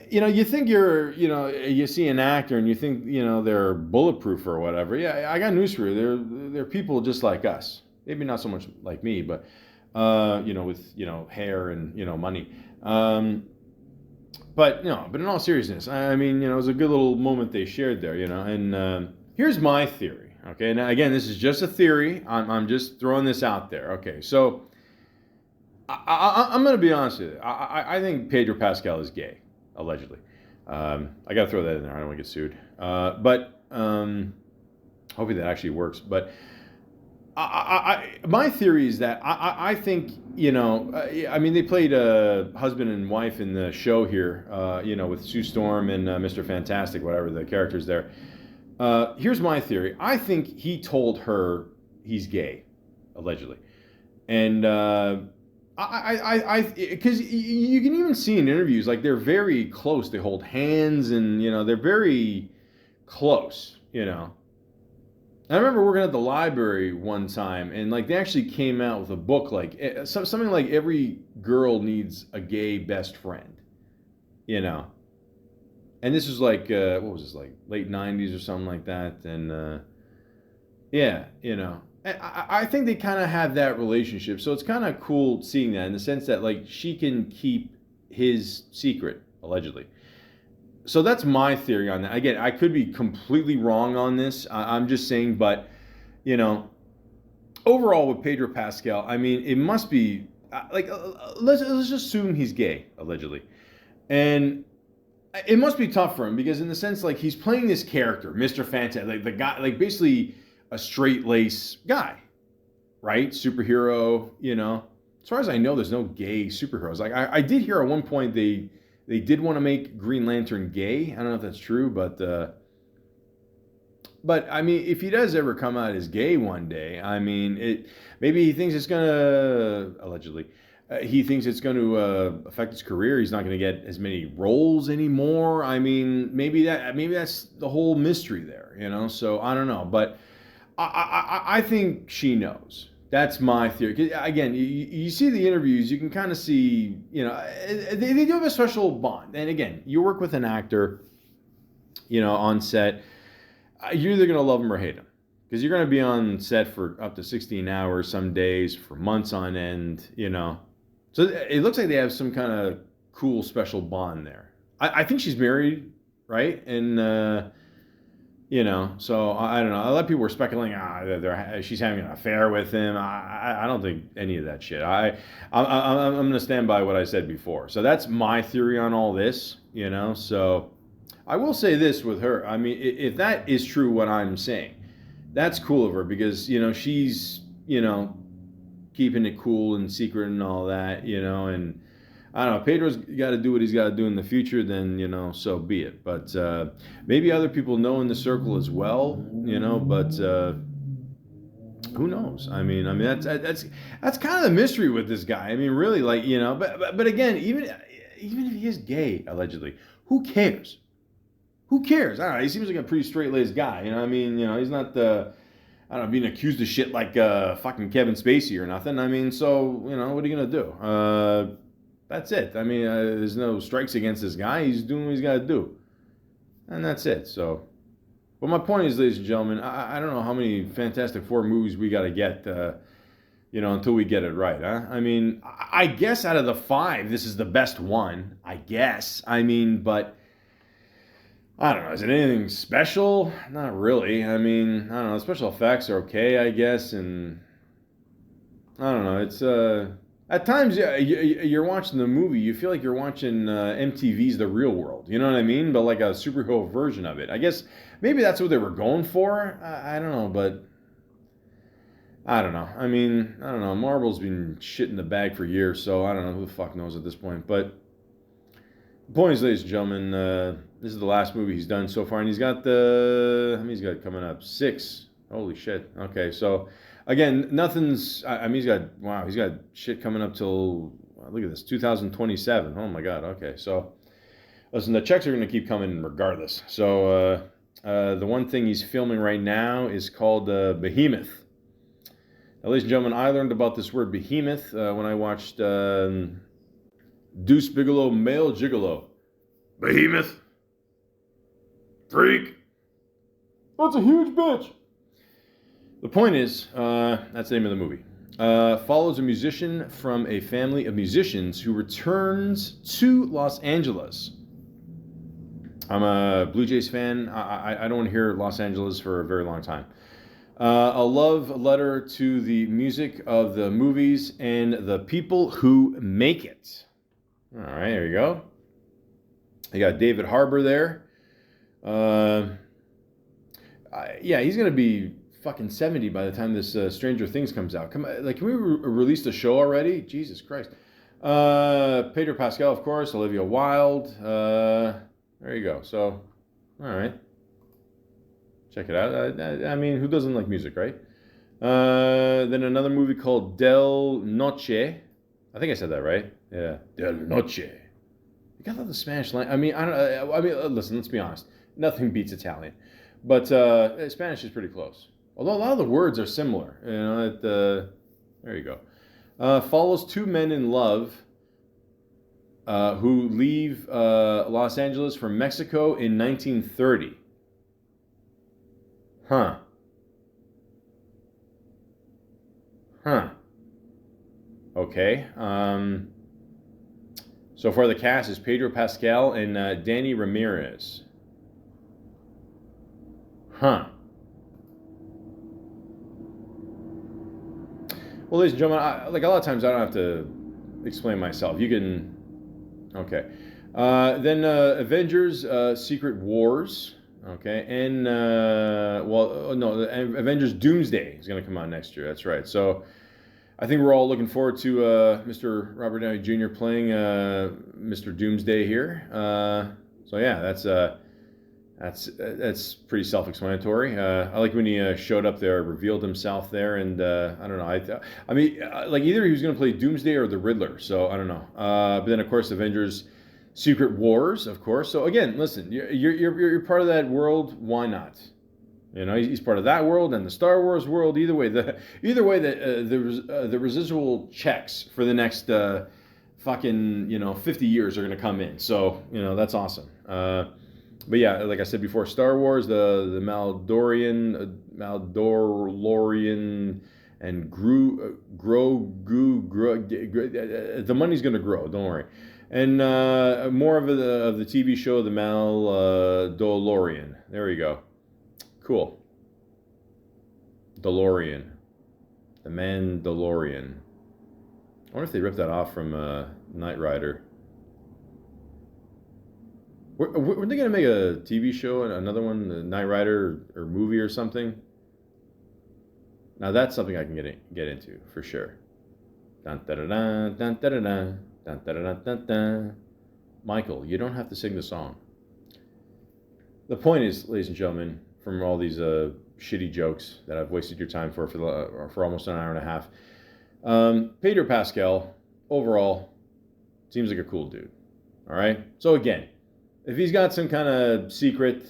You think you see an actor and you think, they're bulletproof or whatever. Yeah, I got news for you. They're people just like us. Maybe not so much like me, but, with, hair and, money. But in all seriousness, I mean, it was a good little moment they shared there, and here's my theory. Okay. Now, again, this is just a theory. I'm just throwing this out there. Okay. So I'm going to be honest with you. I think Pedro Pascal is gay. Allegedly. I got to throw that in there. I don't want to get sued. But hopefully that actually works. But my theory is that I think, I mean, they played husband and wife in the show here, with Sue Storm and Mr. Fantastic, whatever the characters there. Here's my theory. I think he told her he's gay, allegedly. And... because you can even see in interviews, like they're very close. They hold hands and, they're very close, I remember working at the library one time and like they actually came out with a book, like something like every girl needs a gay best friend, And this was like, what was this, like late 90s or something like that. And I think they kind of have that relationship. So it's kind of cool seeing that in the sense that like she can keep his secret, allegedly. So that's my theory on that. Again, I could be completely wrong on this. I'm just saying, but, overall with Pedro Pascal, I mean, it must be like, let's just assume he's gay, allegedly. And it must be tough for him because in the sense like he's playing this character, Mr. Fantastic, like the guy, like basically a straight-lace guy, right? Superhero, As far as I know, there's no gay superheroes. Like I did hear at one point they did want to make Green Lantern gay. I don't know if that's true, but I mean, if he does ever come out as gay one day, I mean, maybe he thinks it's gonna allegedly. He thinks it's going to affect his career. He's not going to get as many roles anymore. I mean, maybe that's the whole mystery there, So I don't know, but. I think she knows. That's my theory. Again, you see the interviews, you can kind of see, they do have a special bond. And again, you work with an actor, on set, you're either going to love him or hate him. Because you're going to be on set for up to 16 hours some days, for months on end, So it looks like they have some kind of cool special bond there. I think she's married, right? And so I don't know. A lot of people were speculating, she's having an affair with him. I don't think any of that shit. I'm going to stand by what I said before. So that's my theory on all this, So I will say this with her. I mean, if that is true, what I'm saying, that's cool of her because, she's, keeping it cool and secret and all that, and I don't know, Pedro's got to do what he's got to do in the future, then, so be it. But maybe other people know in the circle as well, but who knows? I mean, that's kind of the mystery with this guy. I mean, really, like, but again, even if he is gay, allegedly, who cares? Who cares? I don't know, he seems like a pretty straight-laced guy, I mean, he's not I don't know, being accused of shit like fucking Kevin Spacey or nothing. I mean, so, what are you going to do? That's it. I mean, there's no strikes against this guy. He's doing what he's got to do. And that's it. So, but my point is, ladies and gentlemen, I don't know how many Fantastic Four movies we got to get, until we get it right, huh? I mean, I guess out of the 5, this is the best one, I guess. I mean, but I don't know. Is it anything special? Not really. I mean, I don't know. The special effects are okay, I guess, and I don't know. It's at times you're watching the movie, you feel like you're watching MTV's The Real World. You know what I mean? But like a superhero version of it. I guess maybe that's what they were going for. I don't know, but I don't know. I mean, I don't know. Marvel's been shit in the bag for years, so I don't know. Who the fuck knows at this point? But the point is, ladies and gentlemen, this is the last movie he's done so far, and he's got how many he's got coming up? 6. Holy shit. Okay, so again, nothing's. I mean, he's got shit coming up till look at this, 2027. Oh my god. Okay, so listen, the checks are going to keep coming regardless. So the one thing he's filming right now is called Behemoth. Now, ladies and gentlemen, I learned about this word behemoth when I watched Deuce Bigelow, Male Gigolo. Behemoth. Freak. That's a huge bitch. The point is, that's the name of the movie. Follows a musician from a family of musicians who returns to Los Angeles. I'm a Blue Jays fan. I don't want to hear Los Angeles for a very long time. A love letter to the music of the movies and the people who make it. All right, there you go. You got David Harbour there. Yeah, he's going to be fucking 70 by the time this Stranger Things comes out. Can we release the show already? Jesus Christ. Pedro Pascal, of course. Olivia Wilde. There you go. So, all right. Check it out. I mean, who doesn't like music, right? Then another movie called Del Noche. I think I said that right. Yeah, Del Noche. You got the Spanish language. I mean, listen. Let's be honest. Nothing beats Italian, but Spanish is pretty close. Although a lot of the words are similar. There you go. Follows 2 men in love who leave Los Angeles for Mexico in 1930. Huh. Okay. So far the cast is Pedro Pascal and Danny Ramirez. Huh. Well, ladies and gentlemen, like a lot of times I don't have to explain myself. You can... Okay. Then Avengers Secret Wars. Okay. And, Avengers Doomsday is going to come out next year. That's right. So I think we're all looking forward to Mr. Robert Downey Jr. playing Mr. Doomsday here. So yeah, that's pretty self-explanatory. I like when he showed up there, revealed himself there, and I don't know. I mean, like either he was going to play Doomsday or the Riddler. So I don't know. But then of course, Avengers Secret Wars, of course. So again, listen, you're part of that world. Why not? You know, he's part of that world and the Star Wars world. Either way, the residual checks for the next fucking 50 years are going to come in. So that's awesome. But yeah, like I said before, Star Wars, the Maldorian, and the money's going to grow. Don't worry. And more of the TV show, the Mandalorian. There we go. Cool. DeLorean. The Mandalorian. I wonder if they ripped that off from Knight Rider. Were they going to make a TV show, another one, the Knight Rider or movie or something? Now that's something I can get into for sure. Dun, da, da, da, dun, da, da, da, dun, da, da, da, dun. Michael, you don't have to sing the song. The point is, ladies and gentlemen, from all these shitty jokes that I've wasted your time for almost an hour and a half, Pedro Pascal, overall, seems like a cool dude. All right? So again, if he's got some kind of secret,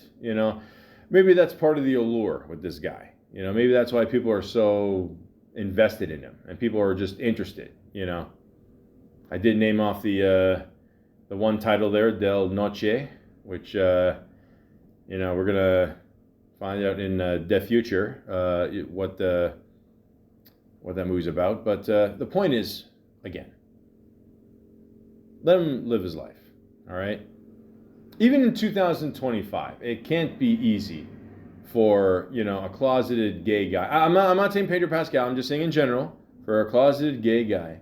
maybe that's part of the allure with this guy. Maybe that's why people are so invested in him and people are just interested, I did name off the one title there, Del Noche, which, we're going to find out in the future what that movie's about. But the point is, again, let him live his life, all right? Even in 2025, it can't be easy for, a closeted gay guy. I'm not saying Pedro Pascal, I'm just saying in general, for a closeted gay guy,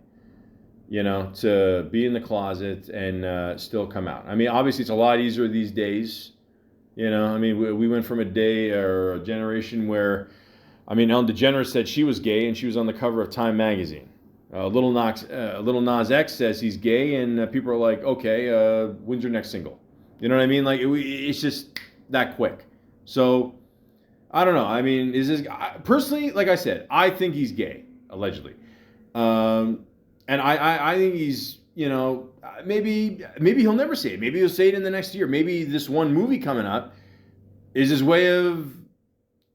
to be in the closet and still come out. I mean, obviously it's a lot easier these days. We went from a day or a generation where, Ellen DeGeneres said she was gay and she was on the cover of Time magazine. Little Nas X says he's gay and people are like, okay, when's your next single? You know what I mean? Like, it's just that quick. So, I don't know. Is this personally, like I said, I think he's gay, allegedly. And I think he's, maybe he'll never say it. Maybe he'll say it in the next year. Maybe this one movie coming up is his way of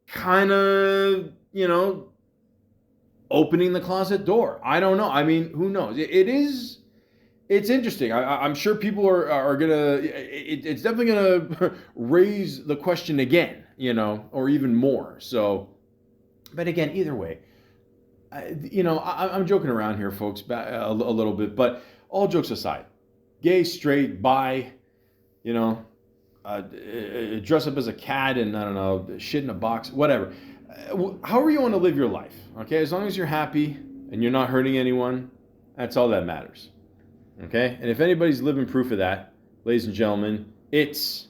kind of, opening the closet door. I don't know. Who knows? It's interesting. I'm sure people are gonna. It's definitely gonna raise the question again, or even more. So, but again, either way, I'm joking around here, folks, a little bit. But all jokes aside, gay, straight, bi, dress up as a cat and I don't know, shit in a box, whatever. However you want to live your life, okay? As long as you're happy and you're not hurting anyone, that's all that matters. Okay? And if anybody's living proof of that, ladies and gentlemen, it's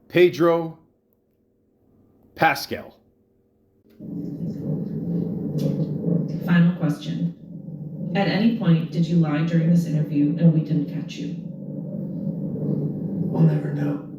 Pedro Pascal. Final question. At any point, did you lie during this interview and we didn't catch you? We'll never know.